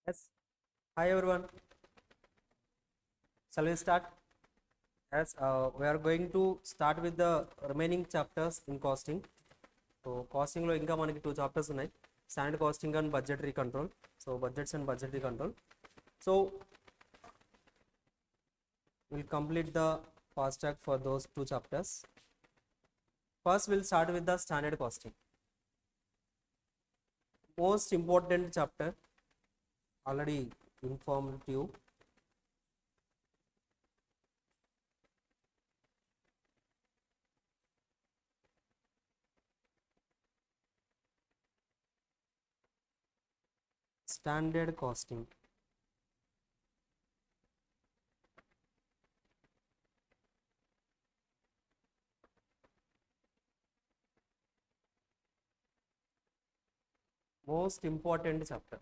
Yes. Hi everyone. Shall we start? Yes. We are going to start with the remaining chapters in costing. So costing లో ఇంకా మనకి 2 chapters ఉన్నాయి. Standard costing and budgetary control. So budgets and budgetary control. So we'll complete the fast track for those 2 chapters. First we'll start with the standard costing. Most important chapter. Already informed you. Standard costing. Most important chapter.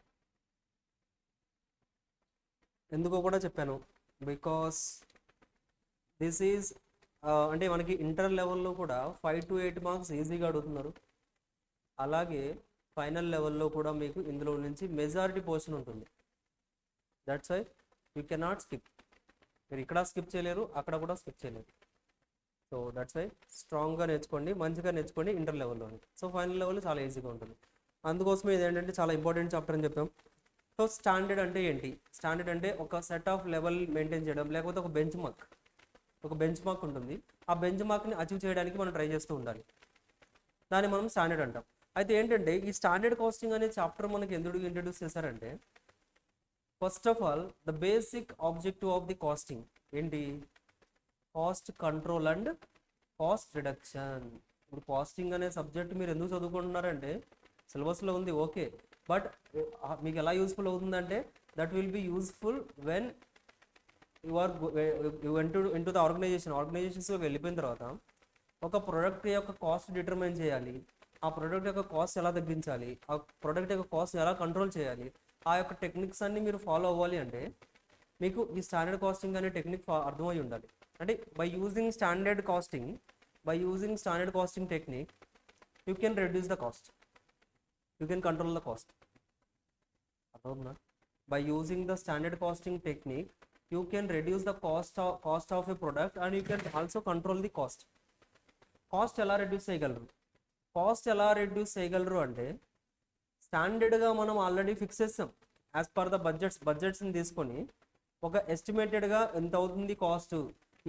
ఎందుకో కూడా చెప్పాను because this is అంటే మనకి inter లెవెల్లో కూడా 5 to 8 marks ఈజీగా అడుగుతున్నారు. అలాగే ఫైనల్ లెవెల్లో కూడా మీకు ఇందులో నుంచి మెజారిటీ పోర్షన్ ఉంటుంది. That's why you cannot skip. మీరు ఇక్కడ స్కిప్ చేయలేరు, అక్కడ కూడా స్కిప్ చేయలేరు. సో దట్స్ వై స్ట్రాంగ్గా నేర్చుకోండి, మంచిగా నేర్చుకోండి ఇంటర్ లెవెల్లోని. సో ఫైనల్ లెవెల్లో చాలా ఈజీగా ఉంటుంది. అందుకోసమే ఇది ఏంటంటే చాలా ఇంపార్టెంట్ చాప్టర్ అని చెప్పాం. సో స్టాండర్డ్ అంటే ఏంటి? స్టాండర్డ్ అంటే ఒక సెట్ ఆఫ్ లెవెల్ మెయింటైన్ చేయడం, లేకపోతే ఒక బెంచ్ మార్క్ ఉంటుంది. ఆ బెంచ్ మార్క్ని అచీవ్ చేయడానికి మనం ట్రై చేస్తూ ఉండాలి. దాన్ని మనం స్టాండర్డ్ అంటాం. అయితే ఏంటంటే ఈ స్టాండర్డ్ కాస్టింగ్ అనే చాప్టర్ మనకి ఎందుకు ఇంట్రడ్యూస్ చేశారంటే, first of all the basic objective of the costing ఏంటి? Cost control and cost reduction. ఇప్పుడు కాస్టింగ్ అనే సబ్జెక్ట్ మీరు ఎందుకు చదువుకుంటున్నారంటే సిలబస్లో ఉంది, ఓకే. బట్ మీకు ఎలా యూస్ఫుల్ అవుతుందంటే that will be useful when you into the ఆర్గనైజేషన్స్లోకి వెళ్ళిపోయిన తర్వాత ఒక ప్రోడక్ట్ యొక్క కాస్ట్ డిటర్మైన్ చేయాలి, ఆ ప్రోడక్ట్ యొక్క కాస్ట్ ఎలా తగ్గించాలి, ఆ ప్రోడక్ట్ యొక్క కాస్ట్ ఎలా కంట్రోల్ చేయాలి, ఆ యొక్క టెక్నిక్స్ అన్ని మీరు ఫాలో అవ్వాలి అంటే మీకు ఈ స్టాండర్డ్ కాస్టింగ్ అనే టెక్నిక్ అర్థమై ఉండాలి. అంటే by using standard costing technique you can reduce the cost, you can control the cost. అర్థమవుతుందా? By using the standard costing technique you can reduce the cost of a product and you can also control the cost. Cost ఎలా reduce చేయగలరు అంటే స్టాండర్డ్గా మనం already fix చేస్తాం. As per the బడ్జెట్స్ని తీసుకొని ఒక ఎస్టిమేటెడ్గా ఎంత అవుతుంది కాస్ట్,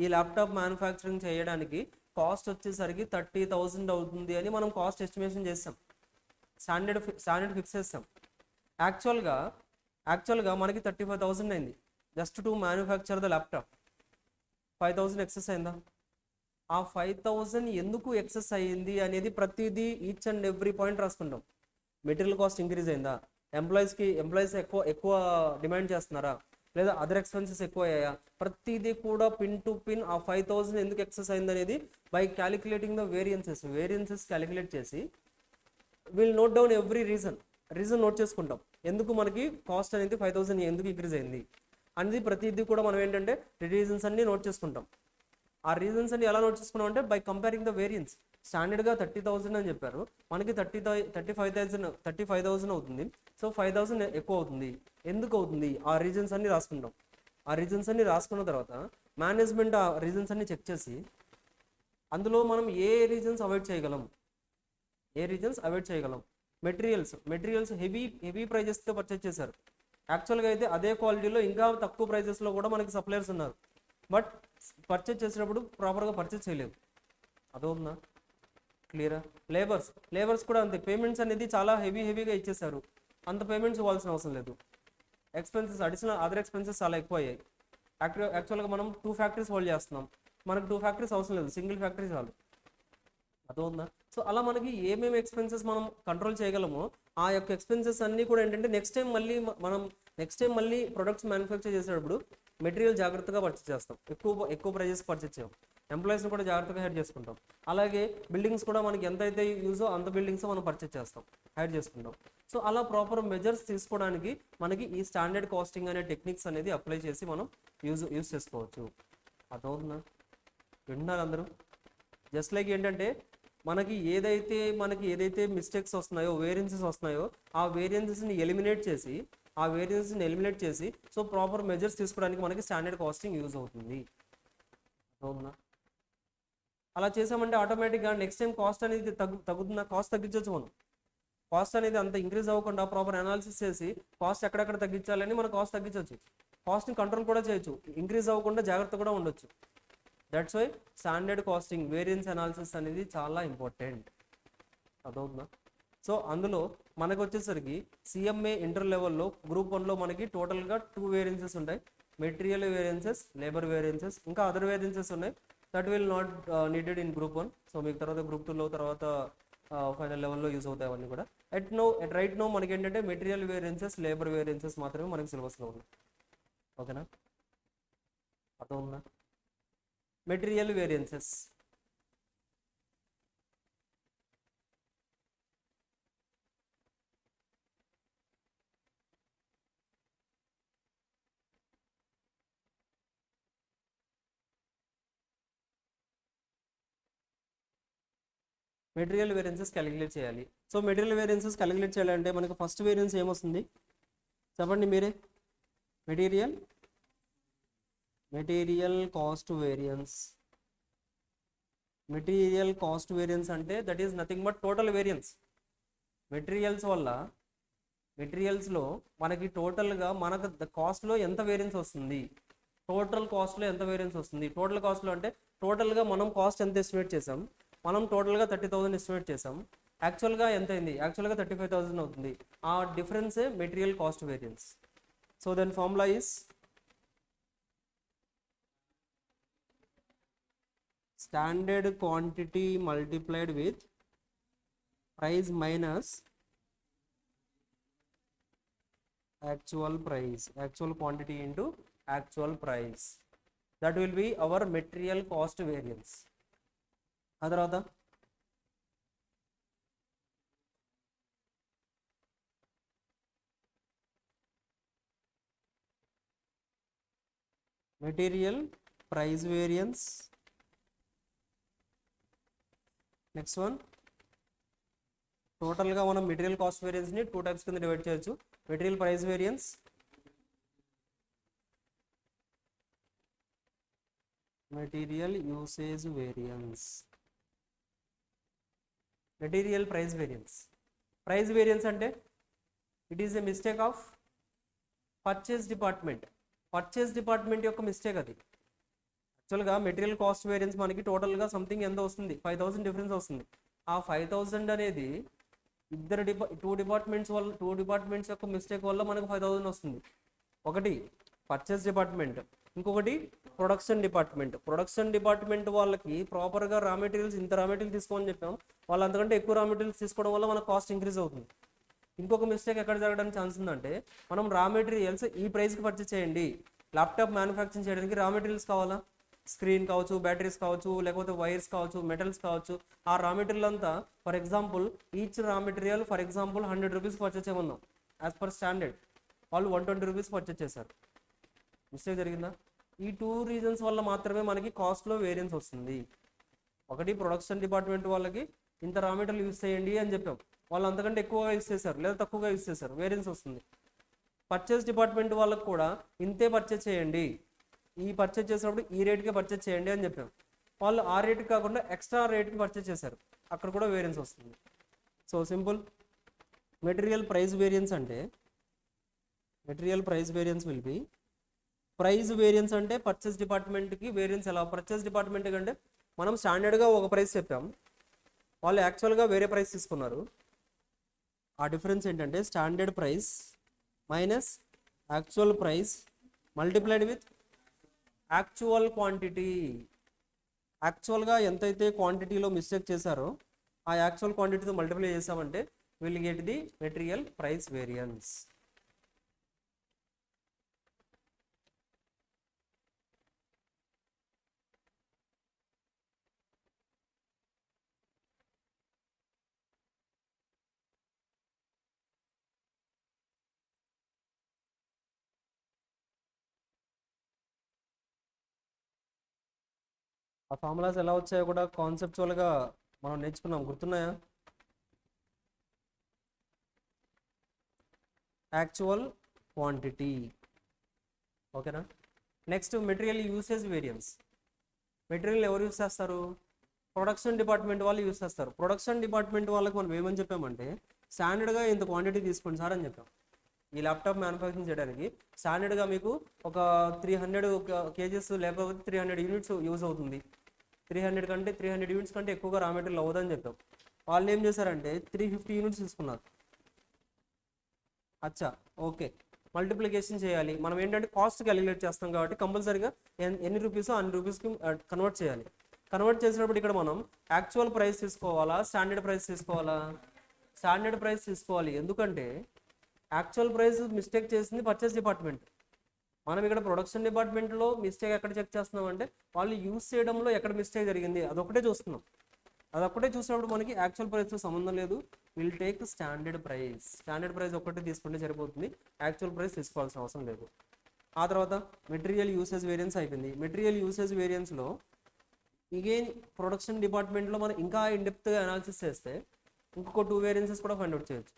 ఈ ల్యాప్టాప్ మ్యానుఫ్యాక్చరింగ్ చేయడానికి కాస్ట్ వచ్చేసరికి 30,000 అవుతుంది అని మనం కాస్ట్ ఎస్టిమేషన్ చేస్తాం. స్టాండర్డ్ ఫిక్స్ చేస్తాం. యాక్చువల్గా మనకి 35,000 అయింది just to manufacture the laptop. 5,000 excess అయిందా? ఆ 5,000 ఎందుకు ఎక్సెస్ అయ్యింది అనేది ప్రతిదీ ఈచ్ అండ్ ఎవ్రీ పాయింట్ రాసుకుంటాం. మెటీరియల్ కాస్ట్ ఇంక్రీజ్ అయిందా, ఎంప్లాయీస్ ఎక్కువ డిమాండ్ చేస్తున్నారా, లేదా అదర్ ఎక్స్పెన్సెస్ ఎక్కువ అయ్యాయా, ప్రతిదీ కూడా పిన్ టు పిన్ ఆ 5,000 ఎందుకు ఎక్సెస్ అయింది అనేది by calculating the variances calculate చేసి will note down every reason note చేసుకుంటాం. ఎందుకు మనకి కాస్ట్ అనేది 5,000 ఎందుకు ఇంక్రీజ్ అయింది అనేది ప్రతిదీ కూడా మనం ఏంటంటే రీజన్స్ అన్ని నోట్ చేసుకుంటాం. ఆ రీజన్స్ అన్ని ఎలా నోట్ చేసుకున్నాం అంటే బై కంపేరింగ్ ద వేరియన్స్. స్టాండర్డ్గా 30,000 అని చెప్పారు, మనకి 35,000 అవుతుంది. సో 5,000 ఎక్కువ అవుతుంది. ఎందుకు అవుతుంది? ఆ రీజన్స్ అన్ని రాసుకుంటాం. ఆ రీజన్స్ అన్ని రాసుకున్న తర్వాత మేనేజ్మెంట్ ఆ రీజన్స్ అన్ని చెక్ చేసి అందులో మనం ఏ రీజన్స్ అవాయిడ్ చేయగలం. మెటీరియల్స్ హెవీ ప్రైజెస్తో పర్చేస్ చేశారు. యాక్చువల్గా అయితే అదే క్వాలిటీలో ఇంకా తక్కువ ప్రైజెస్లో కూడా మనకి సప్లయర్స్ ఉన్నారు. బట్ పర్చేజ్ చేసేటప్పుడు ప్రాపర్గా పర్చేజ్ చేయలేదు. అదవుతుందా? క్లియరా? లేబర్స్ కూడా అంతే. పేమెంట్స్ అనేది చాలా హెవీగా ఇచ్చేసారు, అంత పేమెంట్స్ ఇవ్వాల్సిన అవసరం లేదు. అదర్ ఎక్స్పెన్సెస్ చాలా ఎక్కువ అయ్యాయి. యాక్చువల్గా మనం 2 ఫ్యాక్టరీస్ హోల్డ్ చేస్తున్నాం, మనకు 2 ఫ్యాక్టరీస్ అవసరం లేదు, సింగిల్ ఫ్యాక్టరీ చాలు. అదవుతుందా? సో అలా మనకి ఏమేమి ఎక్స్పెన్సెస్ మనం కంట్రోల్ చేయగలమో ఆ యొక్క ఎక్స్పెన్సెస్ అన్నీ కూడా ఏంటంటే నెక్స్ట్ టైం మళ్ళీ ప్రొడక్ట్స్ మ్యానుఫ్యాక్చర్ చేసేటప్పుడు మెటీరియల్ జాగ్రత్తగా పర్చేస్ చేస్తాం, ఎక్కువ ప్రైజెస్ పర్చేస్ చేయం. ఎంప్లాయీస్ని కూడా జాగ్రత్తగా హైర్ చేసుకుంటాం. అలాగే బిల్డింగ్స్ కూడా మనకి ఎంత అయితే యూజో అంత బిల్డింగ్స్ మనం పర్చేస్ చేస్తాం, హైర్ చేసుకుంటాం. సో అలా ప్రాపర్ మెజర్స్ తీసుకోవడానికి మనకి ఈ స్టాండర్డ్ కాస్టింగ్ అనే టెక్నిక్స్ అనేది అప్లై చేసి మనం యూజ్ చేసుకోవచ్చు. అదవుతుందా? వింటున్నారు అందరూ? జస్ట్ లైక్ ఏంటంటే మనకి ఏదైతే మిస్టేక్స్ వస్తున్నాయో, వేరియన్సెస్ వస్తున్నాయో ఆ వేరియన్సెస్ని ఎలిమినేట్ చేసి ఆ వేరియన్స్ని ఎలిమినేట్ చేసి సో ప్రాపర్ మెజర్స్ తీసుకోవడానికి మనకి స్టాండర్డ్ కాస్టింగ్ యూజ్ అవుతుంది. అవునా? అలా చేసామంటే ఆటోమేటిక్గా నెక్స్ట్ టైం కాస్ట్ అనేది తగ్గుతున్న కాస్ట్ తగ్గించవచ్చు. మనం కాస్ట్ అనేది అంత ఇంక్రీజ్ అవ్వకుండా ప్రాపర్ అనాలిసిస్ చేసి కాస్ట్ ఎక్కడెక్కడ తగ్గించాలని మనం కాస్ట్ తగ్గించవచ్చు. కాస్ట్ని కంట్రోల్ కూడా చేయొచ్చు, ఇంక్రీజ్ అవ్వకుండా జాగ్రత్త కూడా ఉండొచ్చు. That's why standard costing variance analysis అనేది చాలా ఇంపార్టెంట్. అదవుతుందా? సో అందులో మనకు వచ్చేసరికి సిఎంఏ ఇంటర్ లెవెల్లో గ్రూప్ 1లో మనకి టోటల్గా 2 వేరియన్సెస్ ఉంటాయి. మెటీరియల్ వేరియన్సెస్, లేబర్ వేరియన్సెస్, ఇంకా అదర్ వేరియన్సెస్ ఉన్నాయి. That will not needed in group 1. So మీకు తర్వాత గ్రూప్ 2లో తర్వాత ఫైనల్ లెవెల్లో యూజ్ అవుతాయి అవన్నీ కూడా. రైట్ నో మనకి ఏంటంటే మెటీరియల్ వేరియన్సెస్, లేబర్ వేరియన్సెస్ మాత్రమే మనకి సిలబస్లో ఉన్నాయి. ఓకేనా? అర్థమవుతుందా? Material variances material variances calculate చేయాలి. సో మెటీరియల్ వేరియన్సెస్ క్యాలిక్యులేట్ చేయాలంటే మనకు ఫస్ట్ వేరియన్స్ ఏమొస్తుంది చెప్పండి మీరే? Material cost variance. Material cost variance అంటే that is nothing but total variance. మెటీరియల్స్లో మనకి టోటల్గా మనకు కాస్ట్లో ఎంత వేరియన్స్ వస్తుంది, టోటల్ కాస్ట్లో ఎంత వేరియన్స్ వస్తుంది. టోటల్ కాస్ట్లో అంటే టోటల్గా మనం కాస్ట్ ఎంత ఎస్టిమేట్ చేసాం, మనం టోటల్గా 30,000 ఎస్టిమేట్ చేసాం, యాక్చువల్గా ఎంత అయింది, యాక్చువల్గా 35,000 అవుతుంది. ఆ డిఫరెన్సే material cost variance. So then formula is standard quantity multiplied with price minus actual price, actual quantity into actual price. That will be our material cost variance. ఆ తర్వాత material price variance. Next one, టోటల్గా మనం material cost వేరియన్స్ని 2 types కింద divide చేయొచ్చు. Material price variance, material usage variance. Material price variance, price variance అంటే it is a mistake of purchase department యొక్క mistake అది. యాక్చువల్గా మెటీరియల్ కాస్ట్ వేరియన్స్ మనకి టోటల్గా సంథింగ్ ఎంత వస్తుంది, 5,000 డిఫరెన్స్ వస్తుంది. ఆ 5,000 అనేది టూ డిపార్ట్మెంట్స్ యొక్క మిస్టేక్ వల్ల మనకు 5,000 వస్తుంది. ఒకటి పర్చేస్ డిపార్ట్మెంట్, ఇంకొకటి ప్రొడక్షన్ డిపార్ట్మెంట్ వాళ్ళకి ప్రాపర్గా రా మెటీరియల్స్ ఇంత రా మెటీరియల్ తీసుకోమని చెప్పాం, వాళ్ళు అంతకంటే ఎక్కువ రా మెటీరియల్స్ తీసుకోవడం వల్ల మనకు కాస్ట్ ఇంక్రీజ్ అవుతుంది. ఇంకొక మిస్టేక్ ఎక్కడ జరగడానికి ఛాన్స్ ఉందంటే మనం రా మెటీరియల్స్ ఈ ప్రైస్కి పర్చేస్ చేయండి, ల్యాప్టాప్ మ్యానుఫ్యాక్చరింగ్ చేయడానికి రా మెటీరియల్స్ కావాలా, స్క్రీన్ కావచ్చు, బ్యాటరీస్ కావచ్చు, లేకపోతే వైర్స్ కావచ్చు, మెటల్స్ కావచ్చు. ఆ రా మెటీరియల్ అంతా for example each raw material for example 100 rupees purchase చేయమన్నాం. యాజ్ పర్ స్టాండర్డ్ వాళ్ళు 120 రూపీస్ పర్చేస్ చేశారు. మిస్టేక్ జరిగిందా? ఈ 2 రీజన్స్ వల్ల మాత్రమే మనకి కాస్ట్లో వేరియన్స్ వస్తుంది. ఒకటి ప్రొడక్షన్ డిపార్ట్మెంట్ వాళ్ళకి ఇంత రా మెటీరియల్ యూస్ చేయండి అని చెప్పాం, వాళ్ళు అంతకంటే ఎక్కువగా యూస్ చేశారు లేదా తక్కువగా యూస్ చేశారు, వేరియన్స్ వస్తుంది. పర్చేస్ డిపార్ట్మెంట్ వాళ్ళకి కూడా ఇంతే పర్చేస్ చేయండి, ఈ పర్చేస్ చేసినప్పుడు ఈ రేట్కే పర్చేస్ చేయండి అని చెప్పాం, వాళ్ళు ఆ రేట్కి కాకుండా ఎక్స్ట్రా రేట్కి పర్చేస్ చేశారు, అక్కడ కూడా వేరియన్స్ వస్తుంది. So simple, material price variance అంటే material price variance will be, price variance అంటే పర్చేస్ డిపార్ట్మెంట్కి వేరియన్స్ ఎలా, పర్చేస్ డిపార్ట్మెంట్ కంటే మనం స్టాండర్డ్గా ఒక ప్రైస్ చెప్పాం, వాళ్ళు యాక్చువల్గా వేరే ప్రైస్ తీసుకున్నారు. ఆ డిఫరెన్స్ ఏంటంటే standard price minus actual price multiplied with actual quantity. యాక్చువల్గా ఎంతైతే క్వాంటిటీలో మిస్టేక్ చేశారో ఆ యాక్చువల్ క్వాంటిటీతో మల్టిప్లై చేసామంటే will get the material price variance. ఆ ఫార్ములాస్ ఎలా వచ్చాయో కూడా కాన్సెప్చువల్గా మనం నేర్చుకున్నాం, గుర్తున్నాయా? Actual quantity. ఓకేనా. Next material usage variance. Material ఎవరు యూస్ చేస్తారు? ప్రొడక్షన్ డిపార్ట్మెంట్ వాళ్ళు యూస్ చేస్తారు. ప్రొడక్షన్ డిపార్ట్మెంట్ వాళ్ళకి మనం ఏమని చెప్పామంటే స్టాండర్డ్గా ఇంత క్వాంటిటీ తీసుకోండి సార్ అని చెప్పాం. ఈ ల్యాప్టాప్ మ్యానుఫ్యాక్చరింగ్ చేయడానికి స్టాండర్డ్గా మీకు ఒక 300 కేజెస్ లేకపోతే 300 యూనిట్స్ యూజ్ అవుతుంది. 300 యూనిట్స్ కంటే ఎక్కువగా రా మెటీరియల్ అవ్వదని చెప్పాం. వాళ్ళు ఏం చేశారంటే 350 యూనిట్స్ తీసుకున్నారు. అచ్చా, ఓకే. మల్టిప్లికేషన్ చేయాలి. మనం ఏంటంటే కాస్ట్ క్యాలిక్యులేట్ చేస్తాం కాబట్టి కంపల్సరీగా ఎన్ని రూపీసో అన్ని రూపీస్కి కన్వర్ట్ చేయాలి. కన్వర్ట్ చేసినప్పుడు ఇక్కడ మనం యాక్చువల్ ప్రైస్ తీసుకోవాలా, స్టాండర్డ్ ప్రైస్ తీసుకోవాలా? స్టాండర్డ్ ప్రైస్ తీసుకోవాలి. ఎందుకంటే యాక్చువల్ ప్రైస్ మిస్టేక్ చేసింది పర్చేస్ డిపార్ట్మెంట్. మనం ఇక్కడ ప్రొడక్షన్ డిపార్ట్మెంట్లో మిస్టేక్ ఎక్కడ చెక్ చేస్తున్నాం అంటే వాళ్ళు యూస్ చేయడంలో ఎక్కడ మిస్టేక్ జరిగింది అదొకటే చూస్తున్నాం. అదొక్కటే చూసినప్పుడు మనకి యాక్చువల్ ప్రైస్తో సంబంధం లేదు. Will take standard price. Standard price ఒక్కటే తీసుకుంటే సరిపోతుంది, యాక్చువల్ ప్రైస్ తీసుకోవాల్సిన అవసరం లేదు. ఆ తర్వాత మెటీరియల్ యూసేజ్ వేరియన్స్ అయిపోయింది. మెటీరియల్ యూసేజ్ వేరియన్స్లో ఇగైన్ ప్రొడక్షన్ డిపార్ట్మెంట్లో మనం ఇంకా ఇన్డెప్త్గా అనాలిసిస్ చేస్తే ఇంకొక 2 వేరియన్సెస్ కూడా ఫైండ్ అవుట్ చేయొచ్చు.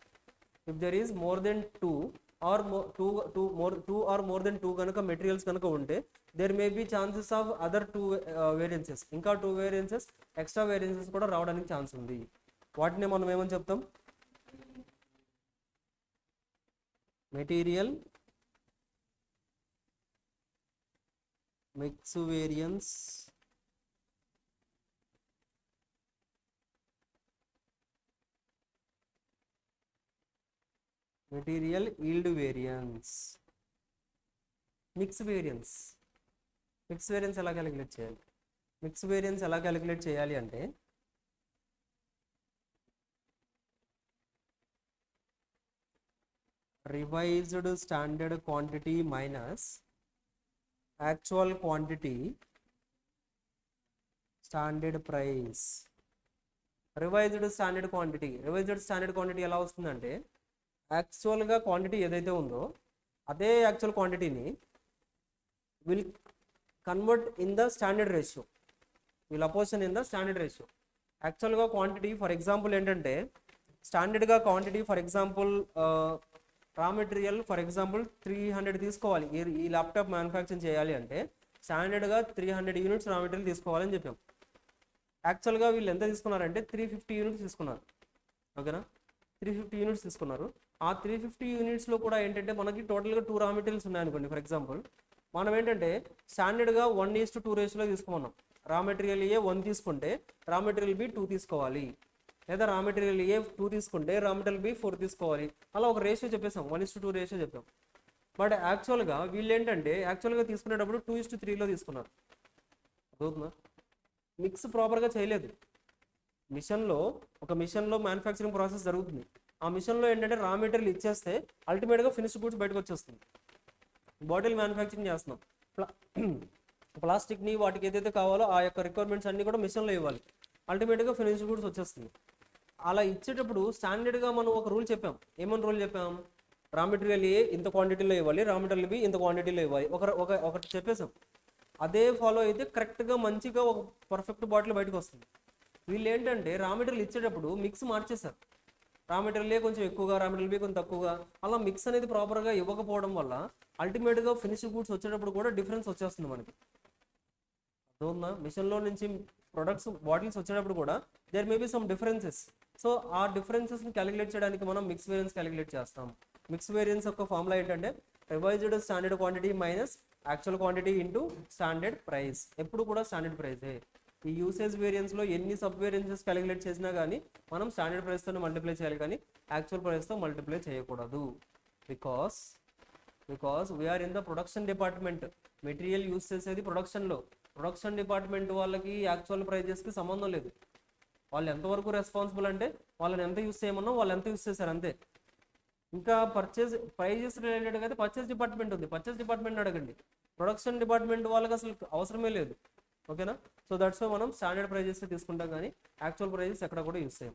If there is more than 2 or more than 2 కనుక మెటీరియల్స్ కనుక ఉంటే there may be chances of other 2 variances, ఇంకా 2 వేరియన్సెస్ ఎక్స్ట్రా వేరియన్సెస్ కూడా రావడానికి ఛాన్స్ ఉంది. వాటిని మనం ఏమని చెప్తాం? Material mix variance, material yield variance, mix variance. Mix variance ఎలా క్యాలిక్యులేట్ చేయాలి? మిక్స్ వేరియన్స్ ఎలా క్యాలిక్యులేట్ చేయాలి అంటే revised standard quantity minus actual quantity standard price. Revised standard quantity ఎలా వస్తుందంటే యాక్చువల్గా క్వాంటిటీ ఏదైతే ఉందో అదే యాక్చువల్ క్వాంటిటీని will convert in the standard ratio, will apportion in the standard ratio. యాక్చువల్గా క్వాంటిటీ ఫర్ ఎగ్జాంపుల్ ఏంటంటే స్టాండర్డ్గా quantity for example raw material for example 300 తీసుకోవాలి. ఈ ల్యాప్టాప్ మ్యానుఫ్యాక్చరింగ్ చేయాలి అంటే స్టాండర్డ్గా 300 యూనిట్స్ రా మెటీరియల్ తీసుకోవాలని చెప్పాం. యాక్చువల్గా వీళ్ళు ఎంత తీసుకున్నారంటే 350 యూనిట్స్ తీసుకున్నారు. ఓకేనా, 350 యూనిట్స్ తీసుకున్నారు. ఆ 350 యూనిట్స్లో కూడా ఏంటంటే మనకి టోటల్గా 2 రా మెటీరియల్స్ ఉన్నాయనుకోండి. ఫర్ ఎగ్జాంపుల్ మనం ఏంటంటే స్టాండర్డ్గా 1:2 రేషియోలో తీసుకున్నాం. రా మెటీరియల్ ఏ 1 తీసుకుంటే రా మెటీరియల్ బి 2 తీసుకోవాలి, లేదా రా మెటీరియల్ ఏ 2 తీసుకుంటే రా మెటీరియల్ బి 4 తీసుకోవాలి. అలా ఒక రేషియో చెప్పేసాం, 1:2 రేషియో చెప్పాం. బట్ యాక్చువల్గా వీళ్ళు ఏంటంటే యాక్చువల్గా తీసుకునేటప్పుడు 2:3లో తీసుకున్నారు. అర్థమవుతుందా? మిక్స్ ప్రాపర్గా చేయలేదు. మిషన్లో మ్యానుఫ్యాక్చరింగ్ ప్రాసెస్ జరుగుతుంది. ఆ మిషన్లో ఏంటంటే రా మెటీరియల్ ఇచ్చేస్తే అల్టిమేట్గా ఫినిష్డ్ గూడ్స్ బయటకు వచ్చేస్తుంది. బాటిల్ మ్యానుఫ్యాక్చరింగ్ చేస్తున్నాం, ప్లాస్టిక్ని వాటికి ఏదైతే కావాలో ఆ యొక్క రిక్వైర్మెంట్స్ అన్నీ కూడా మిషన్లో ఇవ్వాలి, అల్టిమేట్గా ఫినిష్డ్ గూడ్స్ వచ్చేస్తుంది. అలా ఇచ్చేటప్పుడు స్టాండర్డ్గా మనం ఒక రూల్ చెప్పాం. ఏమని రూల్ చెప్పాం? రా మెటీరియల్ ఏ ఇంత క్వాంటిటీలో ఇవ్వాలి, రా మెటీరియల్ బి ఇంత క్వాంటిటీలో ఇవ్వాలి, ఒకటి చెప్పేసాం. అదే ఫాలో అయితే కరెక్ట్గా మంచిగా ఒక పర్ఫెక్ట్ బాటిల్ బయటకు వస్తుంది. వీళ్ళు ఏంటంటే రా మెటీరియల్ ఇచ్చేటప్పుడు మిక్స్ మార్చేశారు. రా మెటీరియల్ కొంచెం ఎక్కువగా, రా మెటీరియల్ బి కొంచెం తక్కువగా, అలా మిక్స్ అనేది ప్రాపర్గా ఇవ్వకపోవడం వల్ల అల్టిమేట్గా ఫినిష్ గూడ్స్ వచ్చేటప్పుడు కూడా డిఫరెన్స్ వచ్చేస్తుంది మనకి. అర్థమవుతుందా? మిషన్లో నుంచి ప్రొడక్ట్స్ బాటిల్స్ వచ్చేటప్పుడు కూడా there may be some differences. So ఆ డిఫరెన్సెస్ని క్యాలిక్యులేట్ చేయడానికి మనం మిక్స్ వేరియన్స్ క్యాలిక్యులేట్ చేస్తాం. మిక్స్ వేరియన్స్ యొక్క ఫార్ములా ఏంటంటే revised standard quantity minus actual quantity into standard price. ఎప్పుడు కూడా స్టాండర్డ్ ప్రైసే. ఈ యూసేజ్ వేరియన్స్లో ఎన్ని సబ్ వేరియన్సెస్ క్యాలిక్యులేట్ చేసినా కానీ మనం స్టాండర్డ్ ప్రైస్తో మల్టిప్లై చేయాలి, కానీ యాక్చువల్ ప్రైస్తో మల్టిప్లై చేయకూడదు. Because we're in the production department. Material use చేసేది ప్రొడక్షన్ డిపార్ట్మెంట్ వాళ్ళకి యాక్చువల్ ప్రైజెస్కి సంబంధం లేదు. వాళ్ళు ఎంతవరకు రెస్పాన్సిబుల్ అంటే వాళ్ళని ఎంత యూస్ చేయమన్నా వాళ్ళు ఎంత యూస్ చేశారు అంతే. ఇంకా ప్రైజెస్ రిలేటెడ్గా అయితే పర్చేస్ డిపార్ట్మెంట్ ఉంది, పర్చేస్ డిపార్ట్మెంట్ అడగండి. ప్రొడక్షన్ డిపార్ట్మెంట్ వాళ్ళకి అసలు అవసరమే లేదు. ఓకేనా? సో దట్స్ వై మనం స్టాండర్డ్ ప్రైజెస్ తీసుకుంటాం, కానీ యాక్చువల్ ప్రైజెస్ ఎక్కడ కూడా యూస్ చేయం.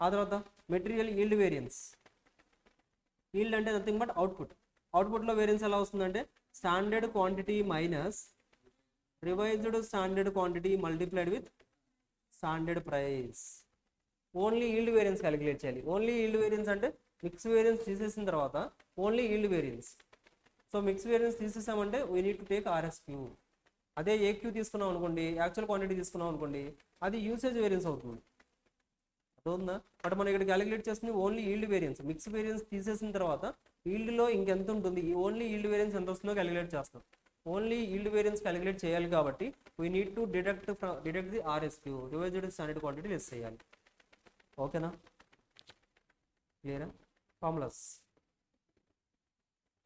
ఆ తర్వాత మెటీరియల్ ఈల్డ్ వేరియన్స్. ఈల్డ్ అంటే నథింగ్ బట్ అవుట్పుట్లో వేరియన్స్ ఎలా వస్తుందంటే standard quantity minus revised standard quantity multiplied with standard price. Only yield variance calculate చేయాలి. ఓన్లీ ఈల్డ్ వేరియన్స్ అంటే మిక్స్ వేరియన్స్ తీసేసిన తర్వాత only yield variance. So mix variance తీసేసామంటే we need to take RSQ. అదే AQ తీసుకున్నాం అనుకోండి, actual quantity తీసుకున్నాం అనుకోండి, అది యూసేజ్ వేరియన్స్ అవుతుంది. అర్థవుతుందా? బట్ మనం ఇక్కడ క్యాలిక్యులేట్ చేస్తుంది only yield variance. Mix variance తీసేసిన తర్వాత ఈల్డ్లో ఇంకెంత ఉంటుంది, ఓన్లీ ఈల్డ్ వేరియన్స్ ఎంత వస్తుందో క్యాలిక్యులేట్ చేస్తాం. ఓన్లీ ఈల్డ్ వేరియన్స్ క్యాలిక్యులేట్ చేయాలి కాబట్టి we need to deduct the RSQ, revised standard quantity less చేయాలి. ఓకేనా? క్లియరా? ఫార్ములాస్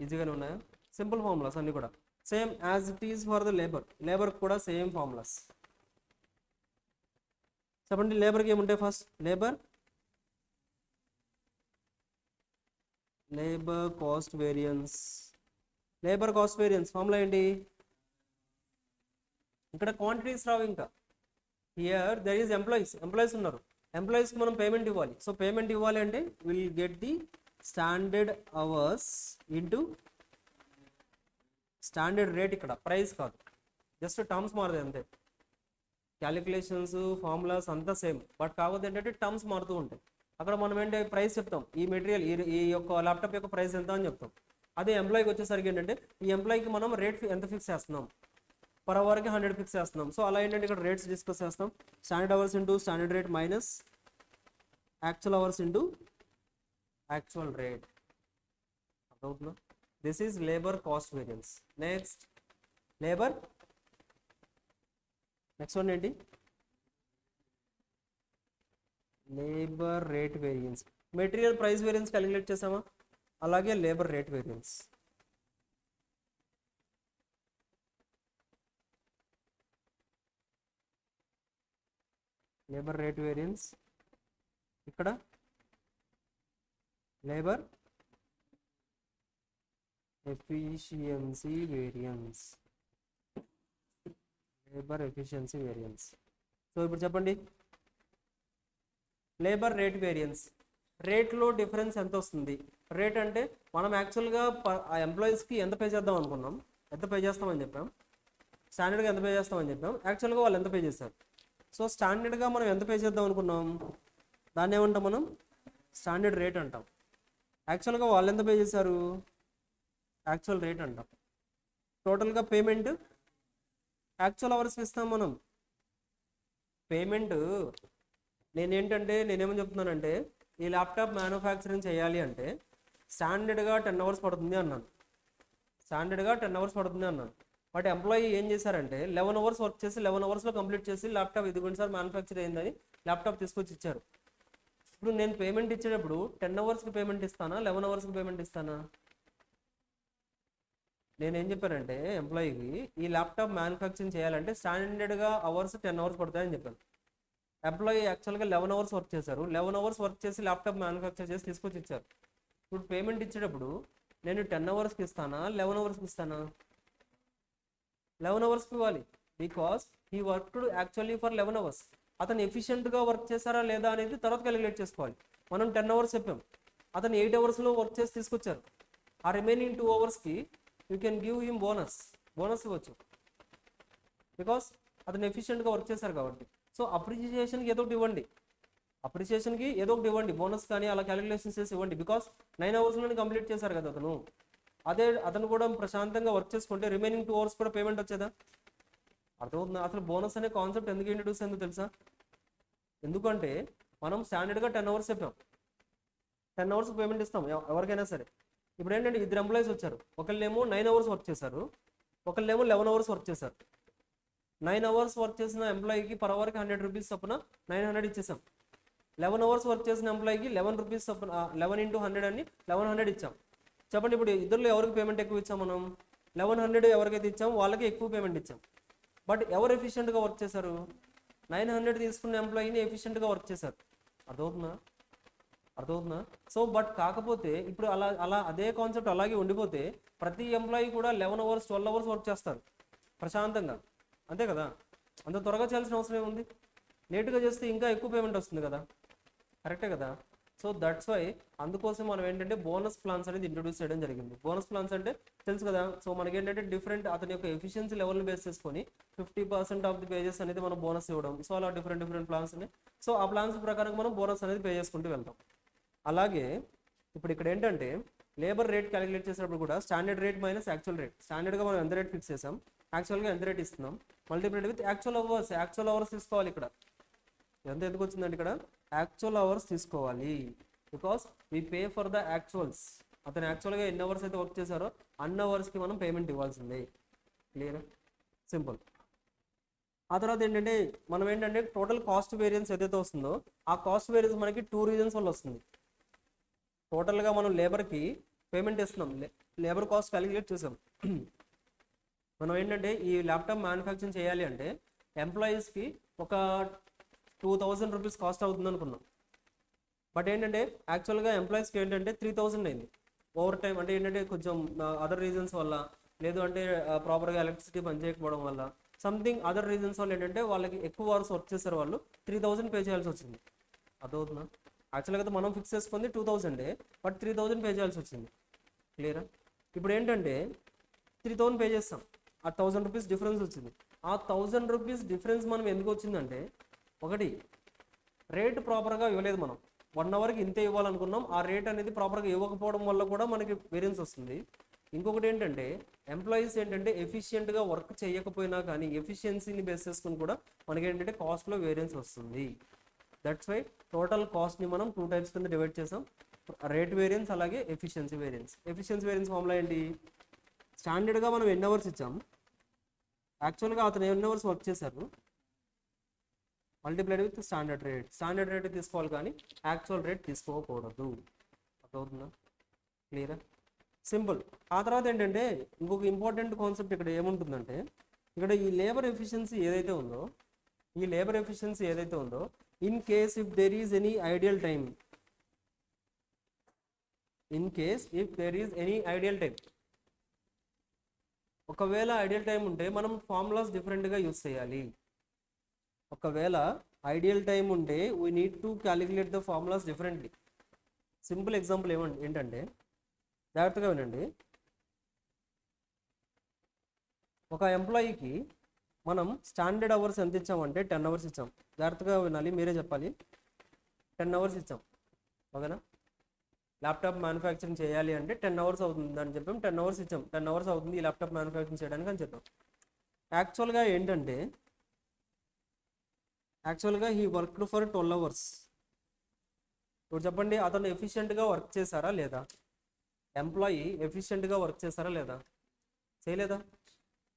ఈజీగానే ఉన్నాయా? సింపుల్ ఫార్ములాస్ అన్నీ కూడా same as it is for the labour కూడా సేమ్ ఫార్ములాస్. చెప్పండి లేబర్కి ఏముంటాయి? First labour cost variance. Formula ఏంటి? ఇక్కడ క్వాంటిటీస్ రావు. ఇంకా హియర్ దర్ ఈజ్ ఎంప్లాయీస్ ఉన్నారు. ఎంప్లాయీస్కి మనం పేమెంట్ ఇవ్వాలి. సో పేమెంట్ ఇవ్వాలి అంటే will get the standard hours into standard rate. ఇక్కడ ప్రైస్ కాదు, జస్ట్ టర్మ్స్ మారుతాయి అంతే. క్యాలిక్యులేషన్స్ ఫార్ములాస్ అంతా సేమ్, బట్ కాకపోతే ఏంటంటే టర్మ్స్ మారుతూ ఉంటాయి. అక్కడ మనం ఏంటంటే ప్రైస్ చెప్తాం, ఈ మెటీరియల్ ఈ యొక్క ల్యాప్టాప్ యొక్క ప్రైస్ ఎంత అని చెప్తాం. అదే ఎంప్లాయీకి వచ్చేసరికి ఏంటంటే ఈ ఎంప్లాయీకి మనం రేట్ ఎంత ఫిక్స్ చేస్తున్నాం, పర్ అవర్కి 100 ఫిక్స్ చేస్తున్నాం. సో అలా ఏంటంటే ఇక్కడ రేట్స్ డిస్కస్ చేస్తాం. Standard hours into standard rate minus actual hours into actual rate. అర్థమవుతుందా? This is labour cost variance. Next one ఏంటి? Labour rate variance. Material price variance calculate చేసామా, అలాగే labour rate variance. Labour rate variance, ఇక్కడ labour efficiency variance. So ఇప్పుడు చెప్పండి, labour rate variance. రేట్లో difference ఎంత వస్తుంది? రేట్ అంటే మనం యాక్చువల్గా ఆ ఎంప్లాయీస్కి ఎంత పే చేద్దాం అనుకున్నాం, ఎంత పే చేస్తామని చెప్పాం. స్టాండర్డ్గా ఎంత పే చేస్తామని చెప్పాం, యాక్చువల్గా వాళ్ళు ఎంత పే చేశారు. సో స్టాండర్డ్గా మనం ఎంత పే చేద్దాం అనుకున్నాం, దాన్ని ఏమంటాం మనం? స్టాండర్డ్ రేట్ అంటాం. యాక్చువల్గా వాళ్ళు ఎంత పే చేశారు, యాక్చువల్ రేట్ అంటాం. టోటల్గా పేమెంట్ యాక్చువల్ అవర్స్ ఇస్తాం మనం. పేమెంట్ నేనేమని చెప్తున్నానంటే, ఈ ల్యాప్టాప్ మ్యానుఫ్యాక్చరింగ్ చేయాలి అంటే స్టాండర్డ్గా 10 అవర్స్ పడుతుంది అన్నాను. బట్ ఎంప్లాయీ ఏం చేశారంటే 11 అవర్స్ వర్క్ చేసి 11 అవర్స్లో కంప్లీట్ చేసి ల్యాప్టాప్ ఇదిగోండి సార్ మ్యానుఫ్యాక్చర్ అయిందని ల్యాప్టాప్ తీసుకొచ్చి ఇచ్చారు. ఇప్పుడు నేను పేమెంట్ ఇచ్చేటప్పుడు 10 అవర్స్కి పేమెంట్ ఇస్తానా, 11 అవర్స్కి పేమెంట్ ఇస్తానా? నేనేం చెప్పానంటే ఎంప్లాయీకి ఈ ల్యాప్టాప్ మ్యానుఫ్యాక్చరింగ్ చేయాలంటే స్టాండర్డ్గా అవర్స్ 10 అవర్స్ పడతాయని చెప్పాను. ఎంప్లాయీ యాక్చువల్గా 11 అవర్స్ వర్క్ చేశారు. 11 అవర్స్ వర్క్ చేసి ల్యాప్టాప్ మ్యానుఫ్యాక్చర్ చేసి తీసుకొచ్చి ఇచ్చారు. ఇప్పుడు పేమెంట్ ఇచ్చేటప్పుడు నేను 10 అవర్స్కి ఇస్తానా, 11 అవర్స్కి ఇస్తానా? 11 అవర్స్కి ఇవ్వాలి. Because he worked actually for 11 hours. అతను ఎఫిషియెంట్గా వర్క్ చేశారా లేదా అనేది తర్వాత క్యాలిక్యులేట్ చేసుకోవాలి. మనం 10 అవర్స్ చెప్పాం, అతను 8 అవర్స్లో వర్క్ చేసి తీసుకొచ్చారు. ఆ రిమైనింగ్ 2 అవర్స్కి you can give him bonus ఇవ్వచ్చు, బికాస్ అతను ఎఫిషియెంట్గా వర్క్ చేశారు కాబట్టి. సో అప్రిషియేషన్కి ఏదో ఒకటి ఇవ్వండి, బోనస్ కానీ అలా క్యాలిక్యులేషన్స్ చేసి ఇవ్వండి. బికాస్ 9 అవర్స్లోనే కంప్లీట్ చేశారు కదా అతను. అతను కూడా ప్రశాంతంగా వర్క్ చేసుకుంటే రిమైనింగ్ 2 అవర్స్ కూడా పేమెంట్ వచ్చేదా? అర్థమవుతుందా? అసలు బోనస్ అనే కాన్సెప్ట్ ఎందుకు ఇంట్రడ్యూస్ అయిందో తెలుసా? ఎందుకంటే మనం స్టాండర్డ్గా 10 అవర్స్ చెప్పాం, 10 అవర్స్ పేమెంట్ ఇస్తాం ఎవరికైనా సరే. ఇప్పుడు ఏంటంటే 2 ఎంప్లాయీస్ వచ్చారు, ఒకళ్ళేమో 9 అవర్స్ వర్క్ చేశారు, ఒకళ్ళేమో 11 అవర్స్ వర్క్ చేశారు. 9 అవర్స్ వర్క్ చేసిన ఎంప్లాయీకి పర్ అవర్కి 100 రూపీస్ చొప్పున 900 ఇచ్చేసాం. 11 అవర్స్ వర్క్ చేసిన ఎంప్లాయీకి 11 రూపీస్ చొప్పున 11 × 100 అని 1100 ఇచ్చాం. చెప్పండి, ఇప్పుడు ఇద్దరులో ఎవరికి పేమెంట్ ఎక్కువ ఇచ్చాం మనం? 1100 ఎవరికైతే ఇచ్చాం వాళ్ళకి ఎక్కువ పేమెంట్ ఇచ్చాం. బట్ ఎవరు ఎఫిషియెంట్గా వర్క్ చేశారు? 900 తీసుకున్న ఎంప్లాయీని ఎఫిషియెంట్గా వర్క్ చేశారు. అర్థమవుతుందా? సో బట్ కాకపోతే ఇప్పుడు అదే కాన్సెప్ట్ అలాగే ఉండిపోతే ప్రతి ఎంప్లాయీ కూడా 11 అవర్స్ 12 అవర్స్ వర్క్ చేస్తారు ప్రశాంతంగా, అంతే కదా? అంత త్వరగా చేయాల్సిన అవసరం ఏముంది? లేటుగా చేస్తే ఇంకా ఎక్కువ పేమెంట్ వస్తుంది కదా, కరెక్టే కదా? సో దట్స్ వై అందుకోసం మనం ఏంటంటే బోనస్ ప్లాన్స్ అనేది ఇంట్రొడ్యూస్ చేయడం జరిగింది. బోనస్ ప్లాన్స్ అంటే తెలుసు కదా. సో మనకి ఏంటంటే డిఫరెంట్ అతని యొక్క ఎఫిషియన్సీ లెవెల్ని బేస్ చేసుకొని 50% ఆఫ్ ది పేజెస్ అనేది మనం బోనస్ ఇవ్వడం. సో అలా డిఫరెంట్ ప్లాన్స్ ఉన్నాయి. సో ఆ ప్లాన్స్ ప్రకారం మనం బోనస్ అనేది పే చేసుకుంటూ వెళ్తాం. అలాగే ఇప్పుడు ఇక్కడ ఏంటంటే లేబర్ రేట్ క్యాలిక్యులేట్ చేసినప్పుడు కూడా standard rate minus actual rate. స్టాండర్డ్గా మనం ఎంత రేట్ ఫిక్స్ చేసాం, యాక్చువల్గా ఎంత రేట్ ఇస్తున్నాం, multiplied with actual hours. Actual hours తీసుకోవాలి ఇక్కడ. ఎంత ఎందుకు వచ్చిందండి ఇక్కడ? యాక్చువల్ అవర్స్ తీసుకోవాలి. Because we pay for the actuals. అతను యాక్చువల్గా ఎన్ని అవర్స్ అయితే వర్క్ చేశారో అన్ని అవర్స్కి మనం పేమెంట్ ఇవ్వాల్సిందే. Clear, simple. ఆ తర్వాత ఏంటంటే మనం ఏంటంటే టోటల్ కాస్ట్ వేరియన్స్ ఏదైతే వస్తుందో ఆ కాస్ట్ వేరియన్స్ మనకి 2 రీజన్స్ వల్ల వస్తుంది. టోటల్గా మనం లేబర్కి పేమెంట్ ఇస్తున్నాం, లేబర్ కాస్ట్ క్యాలిక్యులేట్ చేసాం. మనం ఏంటంటే ఈ ల్యాప్టాప్ మ్యానుఫ్యాక్చరింగ్ చేయాలి అంటే ఎంప్లాయీస్కి ఒక 2000 రూపీస్ కాస్ట్ అవుతుంది అనుకున్నాం. బట్ ఏంటంటే యాక్చువల్గా ఎంప్లాయీస్కి ఏంటంటే 3000 అయింది. ఓవర్ టైం అంటే ఏంటంటే కొంచెం అదర్ రీజన్స్ వల్ల, లేదు అంటే ప్రాపర్గా ఎలక్ట్రిసిటీ పనిచేయకపోవడం వల్ల, సంథింగ్ అదర్ రీజన్స్ వల్ల ఏంటంటే వాళ్ళకి ఎక్కువ అవర్స్ వర్క్ చేశారు, వాళ్ళు 3000 పే చేయాల్సి వచ్చింది. అదవుతుందా? యాక్చువల్గా అయితే మనం ఫిక్స్ చేసుకుంది 2000, బట్ 3000 పే చేయాల్సి వచ్చింది. క్లియరా? ఇప్పుడు ఏంటంటే 3000 పే చేస్తాం, ఆ 1000 రూపీస్ డిఫరెన్స్ వచ్చింది. ఆ 1000 రూపీస్ డిఫరెన్స్ మనం ఎందుకు వచ్చిందంటే, ఒకటి రేట్ ప్రాపర్గా ఇవ్వలేదు. మనం 1 అవర్కి ఇంతే ఇవ్వాలనుకున్నాం, ఆ రేట్ అనేది ప్రాపర్గా ఇవ్వకపోవడం వల్ల కూడా మనకి వేరియన్స్ వస్తుంది. ఇంకొకటి ఏంటంటే ఎంప్లాయీస్ ఏంటంటే ఎఫిషియెంట్గా వర్క్ చేయకపోయినా కానీ ఎఫిషియన్సీని బేస్ చేసుకుని కూడా మనకి ఏంటంటే కాస్ట్లో వేరియన్స్ వస్తుంది. దట్స్ వై టోటల్ కాస్ట్ని మనం 2 టైప్స్ కింద డివైడ్ చేసాం, రేట్ వేరియన్స్ అలాగే efficiency variance. Efficiency variance formula ఏంటి? స్టాండర్డ్గా మనం ఎన్ని అవర్స్ ఇచ్చాం, యాక్చువల్గా అతను ఎన్ని అవర్స్ వర్క్ చేశారు, multiplied with standard rate. Standard rate తీసుకోవాలి కానీ యాక్చువల్ రేట్ తీసుకోకూడదు. అర్థమవుతుందా? క్లియరా? సింపుల్. ఆ తర్వాత ఏంటంటే ఇంకొక ఇంపార్టెంట్ కాన్సెప్ట్ ఇక్కడ ఏముంటుందంటే, ఇక్కడ ఈ లేబర్ ఎఫిషియన్సీ ఏదైతే ఉందో, in case if there is any ideal time, ఒకవేళ ఐడియల్ టైం ఉంటే మనం ఫార్ములాస్ డిఫరెంట్గా యూస్ చేయాలి. ఒకవేళ ఐడియల్ టైం ఉంటే we need to calculate the formulas differently. Simple example ఏంటంటే జాగ్రత్తగా వినండి. ఒక ఎంప్లాయీకి మనం స్టాండర్డ్ అవర్స్ ఎంత ఇచ్చామంటే 10 అవర్స్ ఇచ్చాం. జాగ్రత్తగా వినాలి, మీరే చెప్పాలి. 10 అవర్స్ ఇచ్చాం, ఓకేనా? ల్యాప్టాప్ మ్యానుఫ్యాక్చరింగ్ చేయాలి అంటే 10 అవర్స్ అవుతుంది అని చెప్పాం. 10 అవర్స్ ఇచ్చాం, 10 అవర్స్ అవుతుంది ఈ ల్యాప్టాప్ మ్యానుఫ్యాక్చరింగ్ చేయడానికి అని చెప్పాం. యాక్చువల్గా ఏంటంటే హీ వర్క్డ్ ఫర్ 12 అవర్స్. ఇప్పుడు చెప్పండి, అతను ఎఫిషియెంట్గా వర్క్ చేశారా లేదా? ఎంప్లాయీ ఎఫిషియెంట్గా వర్క్ చేశారా లేదా? చేయలేదా?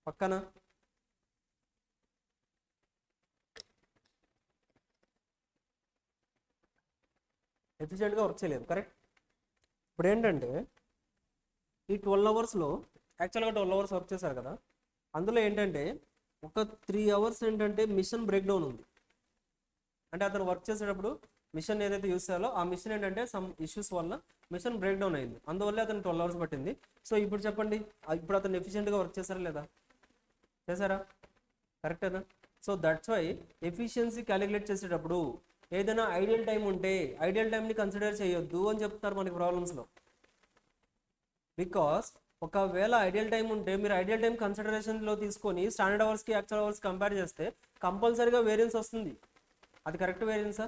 పక్కన ఎఫిషియెంట్గా వర్క్ చేయలేదు, కరెక్ట్? ఇప్పుడు ఏంటంటే ఈ 12 అవర్స్లో యాక్చువల్గా 12 అవర్స్ వర్క్ చేశారు కదా, అందులో ఏంటంటే ఒక 3 అవర్స్ ఏంటంటే మిషన్ బ్రేక్ డౌన్ ఉంది. అంటే అతను వర్క్ చేసేటప్పుడు మిషన్ ఏదైతే యూస్ చేయాలో ఆ మిషన్ ఏంటంటే సమ్ ఇష్యూస్ వల్ల మిషన్ బ్రేక్ డౌన్ అయింది, అందువల్ల అతను 12 అవర్స్ పట్టింది. సో ఇప్పుడు చెప్పండి, ఇప్పుడు అతను ఎఫిషియెంట్గా వర్క్ చేశారా లేదా? చేశారా? కరెక్టేనా? So that's why efficiency calculate చేసేటప్పుడు ఏదైనా ఐడియల్ టైం ఉంటే ఐడియల్ టైంని కన్సిడర్ చేయొద్దు అని చెప్తారు మనకి ప్రాబ్లమ్స్లో. బికాస్ ఒకవేళ ఐడియల్ టైం ఉంటే మీరు ఐడియల్ టైం కన్సిడరేషన్లో తీసుకొని స్టాండర్డ్ అవర్స్కి యాక్చువల్ అవర్స్ కంపేర్ చేస్తే కంపల్సరీగా వేరియన్స్ వస్తుంది. అది కరెక్ట్ వేరియన్సా?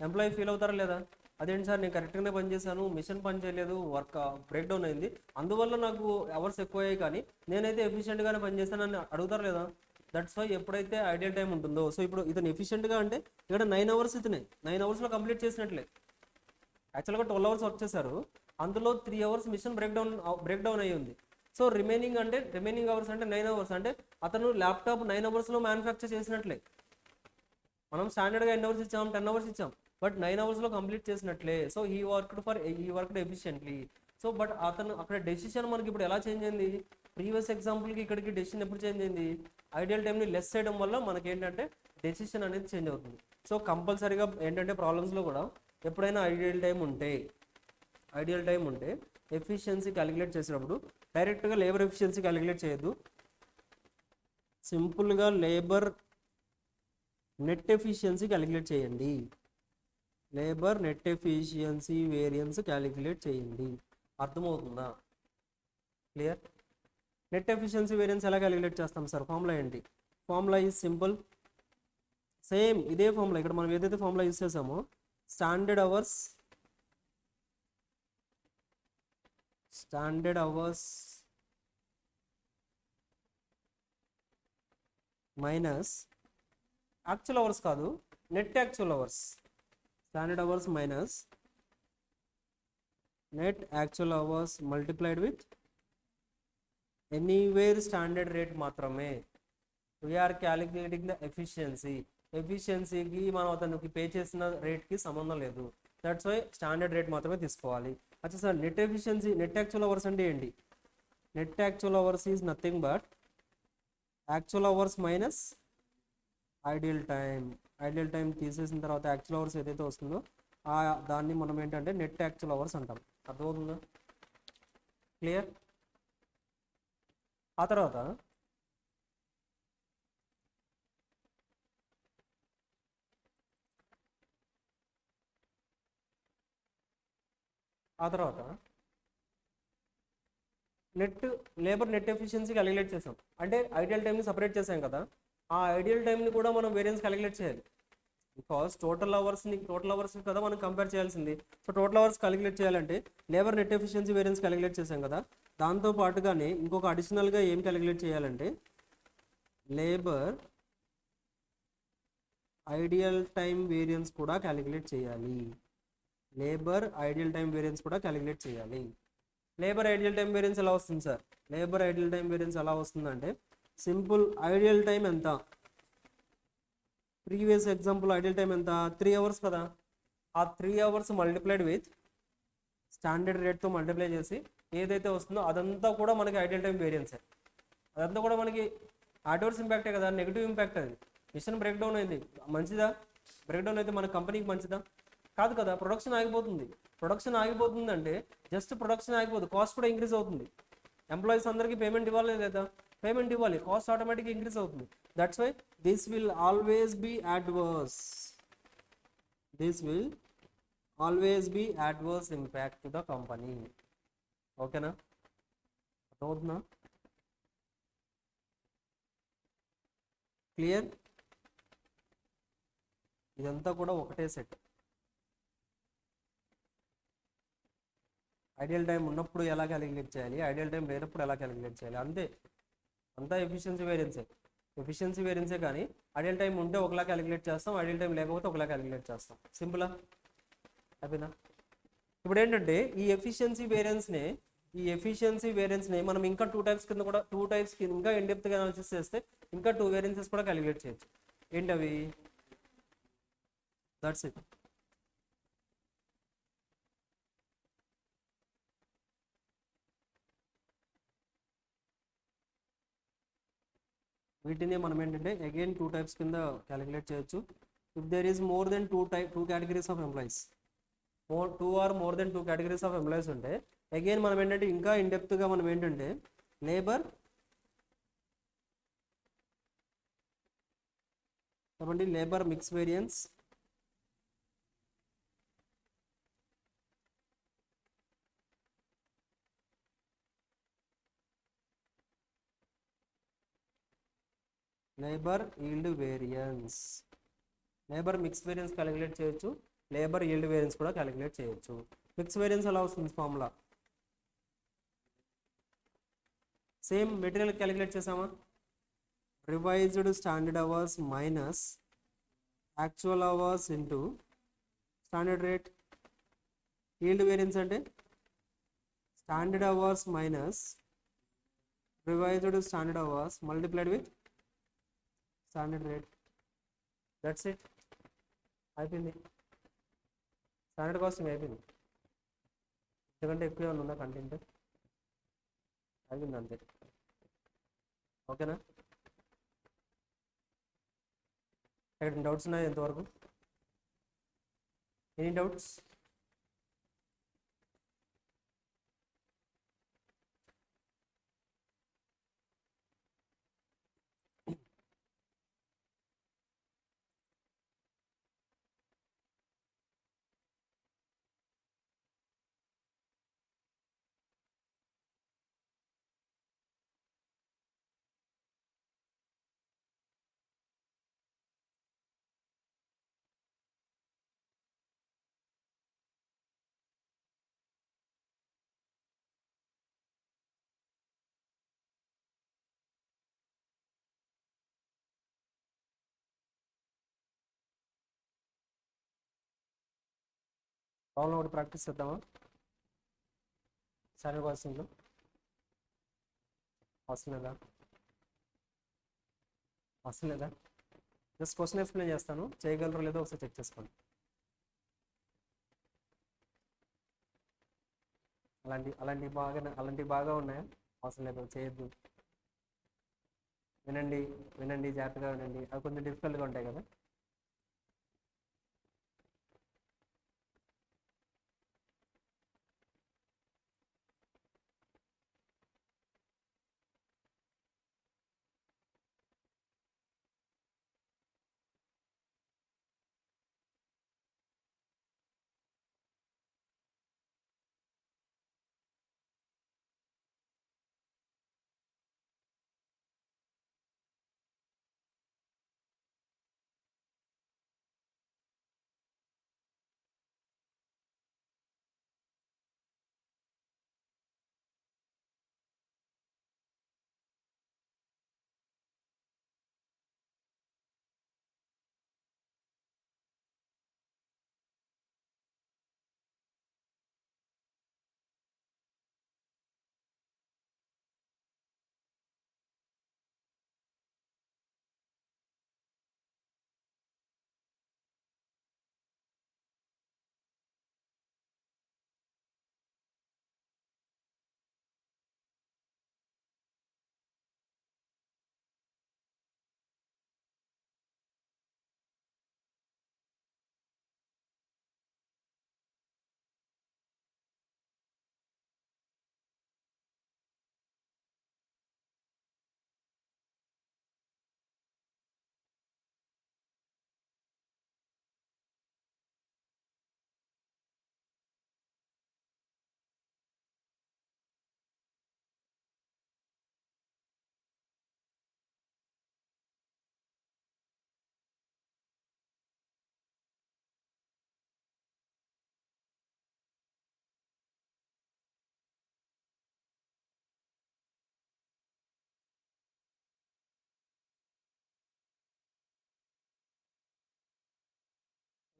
ఎంప్లాయీ ఫీల్ అవుతారా లేదా? అదేంటి సార్, నేను కరెక్ట్గానే పనిచేశాను, మిషన్ పని చేయలేదు, వర్క్ బ్రేక్ డౌన్ అయింది, అందువల్ల నాకు అవర్స్ ఎక్కువ అయ్యాయి, కానీ నేనైతే ఎఫిషియెంట్గానే పనిచేస్తాను అని అడుగుతారు లేదా? దట్స్ వై ఎప్పుడైతే ఐడియల్ టైం ఉంటుందో, సో ఇప్పుడు ఇతను ఎఫిషియెంట్గా అంటే ఇక్కడ 9 అవర్స్, ఇతనే 9 అవర్స్లో కంప్లీట్ చేసినట్లే. యాక్చువల్గా 12 అవర్స్ వర్క్ చేశారు, అందులో 3 అవర్స్ మిషన్ బ్రేక్ డౌన్ అయ్యి ఉంది. సో రిమైనింగ్ అవర్స్ అంటే 9 అవర్స్, అంటే అతను ల్యాప్టాప్ 9 అవర్స్లో మ్యానుఫ్యాక్చర్ చేసినట్లే. మనం స్టాండర్డ్గా ఎన్ని అవర్స్ ఇచ్చాం? 10 అవర్స్ ఇచ్చాం, బట్ 9 అవర్స్లో కంప్లీట్ చేసినట్లే. So he worked efficiently. So but అతను అక్కడ డెసిషన్ మనకి ఇప్పుడు ఎలా చేంజ్ అయింది? ప్రీవియస్ ఎగ్జాంపుల్కి ఇక్కడికి డెసిషన్ ఎప్పుడు చేంజ్ అయింది? ఐడియల్ టైంని లెస్ చేయడం వల్ల మనకి ఏంటంటే డెసిషన్ అనేది చేంజ్ అవుతుంది. సో కంపల్సరీగా ఏంటంటే ప్రాబ్లమ్స్లో కూడా ఎప్పుడైనా ఐడియల్ టైం ఉంటే ఎఫిషియన్సీ క్యాలిక్యులేట్ చేసేటప్పుడు డైరెక్ట్గా లేబర్ ఎఫిషియన్సీ క్యాలిక్యులేట్ చేయొద్దు, సింపుల్గా లేబర్ నెట్ ఎఫిషియన్సీ క్యాలిక్యులేట్ చేయండి. Labour net efficiency variance calculate చేయండి. అర్థమవుతుందా? క్లియర్? నెట్ ఎఫిషియన్సీ వేరియన్స్ ఎలా క్యాలిక్యులేట్ చేస్తాం సార్? ఫార్ములా ఏంటి? ఫార్ములా ఈజ్ సింపుల్, సేమ్ ఇదే ఫార్ములా ఇక్కడ మనం ఏదైతే ఫార్ములా యూస్ చేసామో standard hours standard hours minus actual hours కాదు, net actual hours. Standard hours minus net actual hours multiplied with anywhere standard rate మాత్రమే. We're calculating the efficiency. ఎఫిషియన్సీకి మనం అతనికి పే చేసిన రేట్కి సంబంధం లేదు. దట్స్ వై స్టాండర్డ్ రేట్ మాత్రమే తీసుకోవాలి. అచ్చా sir, net efficiency, net actual hours అంటే ఏంటి? Net actual hours is nothing but actual hours minus ideal time. Ideal time తీసేసిన తర్వాత యాక్చువల్ అవర్స్ ఏదైతే వస్తుందో దాన్ని మనం ఏంటంటే నెట్ యాక్చువల్ అవర్స్ అంటాం. అర్థమవుతుందా? క్లియర్? ఆ తర్వాత లేబర్ నెట్ ఎఫిషియన్సీ క్యాలిక్యులేట్ చేసాం అంటే ఐడియల్ టైంని సపరేట్ చేసాం కదా, ఆ ఐడియల్ టైంని కూడా మనం వేరియన్స్ క్యాలిక్యులేట్ చేయాలి. బికాస్ టోటల్ అవర్స్ కదా మనం కంపేర్ చేయాల్సింది. సో టోటల్ అవర్స్ క్యాలిక్యులేట్ చేయాలంటే labour net efficiency variance calculate చేసాం కదా, దాంతో పాటుగానే ఇంకొక అడిషనల్గా ఏం క్యాలిక్యులేట్ చేయాలంటే లేబర్ ఐడియల్ టైం వేరియన్స్ కూడా క్యాలిక్యులేట్ చేయాలి. లేబర్ ఐడియల్ టైం వేరియన్స్ కూడా క్యాలిక్యులేట్ చేయాలి. లేబర్ ఐడియల్ టైం వేరియన్స్ ఎలా వస్తుంది sir? Labour ideal time variance ఎలా వస్తుందంటే సింపుల్, ఐడియల్ టైం ఎంత? ప్రీవియస్ ఎగ్జాంపుల్ ఐడియల్ టైం ఎంత? 3 అవర్స్ కదా. ఆ 3 అవర్స్ మల్టిప్లైడ్ విత్ స్టాండర్డ్ రేట్తో మల్టిప్లై చేసి ఏదైతే వస్తుందో అదంతా కూడా మనకి ఐడియల్ టైం వేరియన్సే. అదంతా కూడా మనకి అడ్వర్స్ ఇంపాక్టే కదా, నెగిటివ్ ఇంపాక్ట్. అది మిషన్ బ్రేక్ డౌన్ అయింది, మంచిదా? బ్రేక్ డౌన్ అయితే మన కంపెనీకి మంచిదా? కాదు కదా. ప్రొడక్షన్ ఆగిపోతుంది. ప్రొడక్షన్ ఆగిపోతుంది అంటే జస్ట్ ప్రొడక్షన్ ఆగిపోదు, కాస్ట్ కూడా ఇంక్రీజ్ అవుతుంది. ఎంప్లాయీస్ అందరికీ పేమెంట్ ఇవ్వాలి లేదా? పేమెంట్ ఇవ్వాలి, కాస్ట్ ఆటోమేటిక్గా ఇంక్రీజ్ అవుతుంది. That's why this will always be adverse. This will always be adverse impact to the company. ఓకేనా? అర్థమవుతుందా? క్లియర్? ఇదంతా కూడా ఒకటే సెట్. ఐడియల్ టైం ఉన్నప్పుడు ఎలా క్యాలిక్యులేట్ చేయాలి, ఐడియల్ టైం లేనప్పుడు ఎలా క్యాలిక్యులేట్ చేయాలి, అంతే. అంతా ఎఫిషియన్సీ వేరియన్సే కానీ ఐడియల్ టైం ఉంటే ఒకలా క్యాలిక్యులేట్ చేస్తాం, ఐడియల్ టైం లేకపోతే ఒకలా క్యాలిక్యులేట్ చేస్తాం. సింపులా? అయిపోయిందా? ఇప్పుడు ఏంటంటే ఈ ఎఫిషియన్సీ వేరియన్స్ని మనం ఇంకా టూ టైప్స్ కింద ఇంకా ఇన్డెప్త్గా అనాలిసిస్ చేస్తే ఇంకా 2 వేరియన్సెస్ కూడా క్యాలిక్యులేట్ చేయొచ్చు. ఏంటవి? That's it. వీటిని మనం ఏంటంటే అగైన్ 2 టైప్స్ కింద క్యాలిక్యులేట్ చేయొచ్చు. If there is more than 2 categories of employees, 2 or more than 2 categories of employees ఉంటే అగైన్ మనం ఏంటంటే ఇంకా ఇన్డెప్త్గా మనం ఏంటంటే labour mix variance, labour yield variance, labour mix variance calculate చేయొచ్చు, లేబర్ ఈల్డ్ వేరియన్స్ కూడా క్యాలిక్యులేట్ చేయొచ్చు. మిక్స్ వేరియన్స్ ఎలా వస్తుంది ఫార్ములా? సేమ్ మెటీరియల్ క్యాలిక్యులేట్ చేసామా? Revised standard hours minus actual hours into standard rate. Yield variance అంటే standard hours minus revised standard hours multiplied with standard rate. That's it. అయిపోయింది. Standard costing అయిపోయింది. ఎందుకంటే ఎక్కువ ఏమైనా ఉందా కంటెంట్? అయిపోయింది అంతే. ఓకేనా? ఇక్కడ డౌట్స్ ఉన్నాయి ఎంతవరకు? Any doubts? ప్రాబ్లం ఒకటి ప్రాక్టీస్ చేద్దామా? స్టాండర్డ్ కాస్టింగ్లో అవసరం లేదా? అవసరం లేదా? జస్ట్ క్వశ్చన్ ఎక్స్ప్లెయిన్ చేస్తాను, చేయగలరో లేదో ఒకసారి చెక్ చేసుకోండి. అలాంటివి బాగా ఉన్నాయా? అవసరం లేదు, చేయొద్దు. వినండి వినండి, జాగ్రత్తగా వినండి, అవి కొంచెం డిఫికల్ట్గా ఉంటాయి కదా.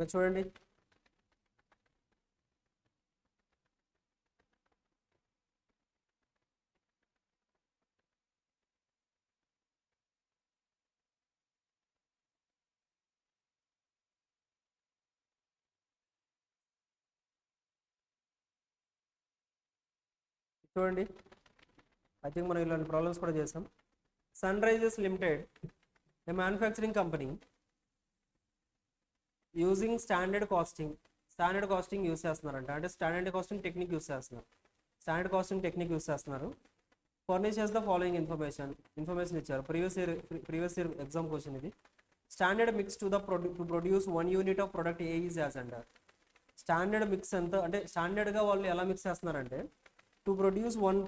ఇక్కడ చూడండి, చూడండి, ఐ థింక్ మనం ఇలాంటి ప్రాబ్లమ్స్ కూడా చేసాం. Sunrisers limited, a manufacturing company using standard costing use చేస్తున్నారంట. అంటే స్టాండర్డ్ కాస్టింగ్ టెక్నిక్ యూస్ చేస్తున్నారు. స్టాండర్డ్ కాస్టింగ్ టెక్నిక్ యూస్ చేస్తున్నారు. ఫర్నిషెస్ ద ఫాలోయింగ్ ఇన్ఫర్మేషన్ ఇచ్చారు. ప్రీవియస్ ఇయర్ ఎగ్జామ్ క్వశ్చన్ ఇది. Standard mix to produce 1 unit of product A is as అంటారు. Standard mix ఎంత అంటే స్టాండర్డ్గా వాళ్ళు ఎలా మిక్స్ చేస్తున్నారంటే, to produce 1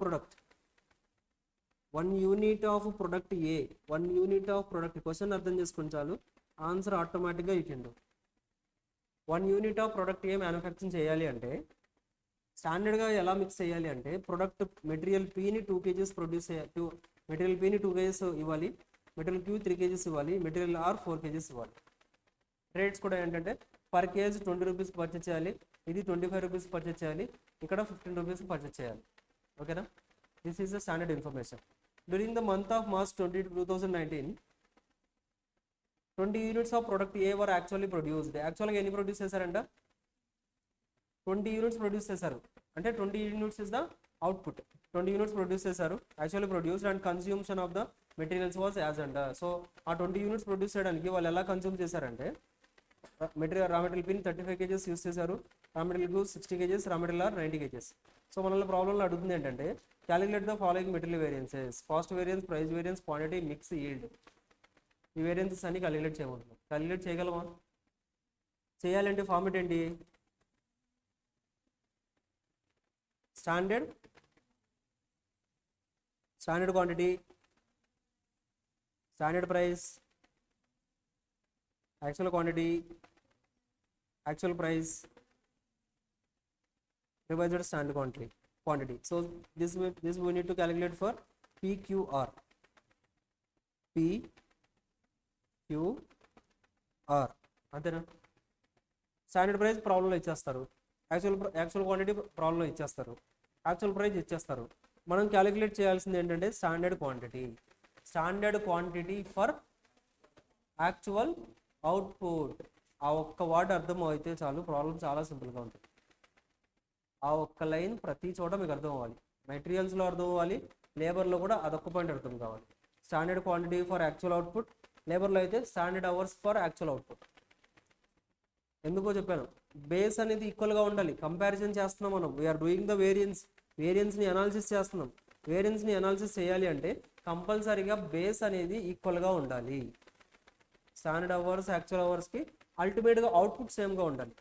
unit of product A, 1 unit of product, question అర్థం చేసుకుని చాలు, ఆన్సర్ ఆటోమేటిక్గా ఇచ్చిండు. 1 unit of product A manufacturing చేయాలి అంటే స్టాండర్డ్గా ఎలా మిక్స్ చేయాలి అంటే, ప్రొడక్ట్ మెటీరియల్ పీని 2 kgs మెటీరియల్ పీని 2 kgs ఇవ్వాలి, మెటీరియల్ క్యూ 3 kgs ఇవ్వాలి, మెటీరియల్ ఆర్ 4 kgs ఇవ్వాలి. రేట్స్ కూడా ఏంటంటే పర్ కేజీ 20 రూపీస్ పర్చేస్ చేయాలి, ఇది 25 రూపీస్ పర్చేస్ చేయాలి, ఇక్కడ 15 రూపీస్ పర్చేస్ చేయాలి. ఓకేనా? This is the standard information. During the month of March 2019, 20 units of product A were actually produced. యాక్చువల్గా ఎన్ని ప్రొడ్యూస్ చేశారంట? 20 యూనిట్స్ ప్రొడ్యూస్ చేశారు. అంటే 20 units is the output. 20 units produce చేశారు, actually produced, and consumption of the materials was as అంట. So ఆ 20 units produce చేయడానికి వాళ్ళు ఎలా కన్స్యూమ్ చేశారంటే, raw material pin 35 kgs use చేశారు, raw material 60 kgs, raw material or 90 kgs. So మనల్ని ప్రాబ్లంలో అడుగుతుంది ఏంటంటే, calculate the following material variances, cost variance, price variance, quantity, mix, yield. ఈ వేరియన్సెస్ అన్ని క్యాలిక్యులేట్ చేయమంటున్నాం. క్యాలిక్యులేట్ చేయగలమా? చేయాలంటే ఫార్మేట్ ఏంటి? Standard quantity, standard price, actual quantity, actual price, revised standard quantity. So this we need to calculate for PQR. అంతేనా? Standard price ప్రాబ్లంలో ఇచ్చేస్తారు, actual quantity problem ఇచ్చేస్తారు, actual price ఇచ్చేస్తారు. మనం క్యాలిక్యులేట్ చేయాల్సింది ఏంటంటే standard quantity for actual output. ఆ ఒక్క వర్డ్ అర్థం అయితే చాలు, ప్రాబ్లం చాలా సింపుల్గా ఉంటుంది. ఆ ఒక్క లైన్ ప్రతి చోట మీకు అర్థం అవ్వాలి, మెటీరియల్స్లో అర్థం అవ్వాలి, లేబర్లో కూడా అదొక్క పాయింట్ అర్థం కావాలి. Standard quantity for actual output, లేబర్లో అయితే standard hours for actual output. ఎందుకో చెప్పాను, బేస్ అనేది ఈక్వల్గా ఉండాలి. కంపారిజన్ చేస్తున్నాం మనం, వీఆర్ డూయింగ్ ద వేరియన్స్ని అనాలిసిస్ చేస్తున్నాం. వేరియన్స్ని అనాలిసిస్ చేయాలి అంటే కంపల్సరీగా బేస్ అనేది ఈక్వల్గా ఉండాలి. స్టాండర్డ్ అవర్స్ యాక్చువల్ అవర్స్కి అల్టిమేట్గా అవుట్పుట్ సేమ్గా ఉండాలి.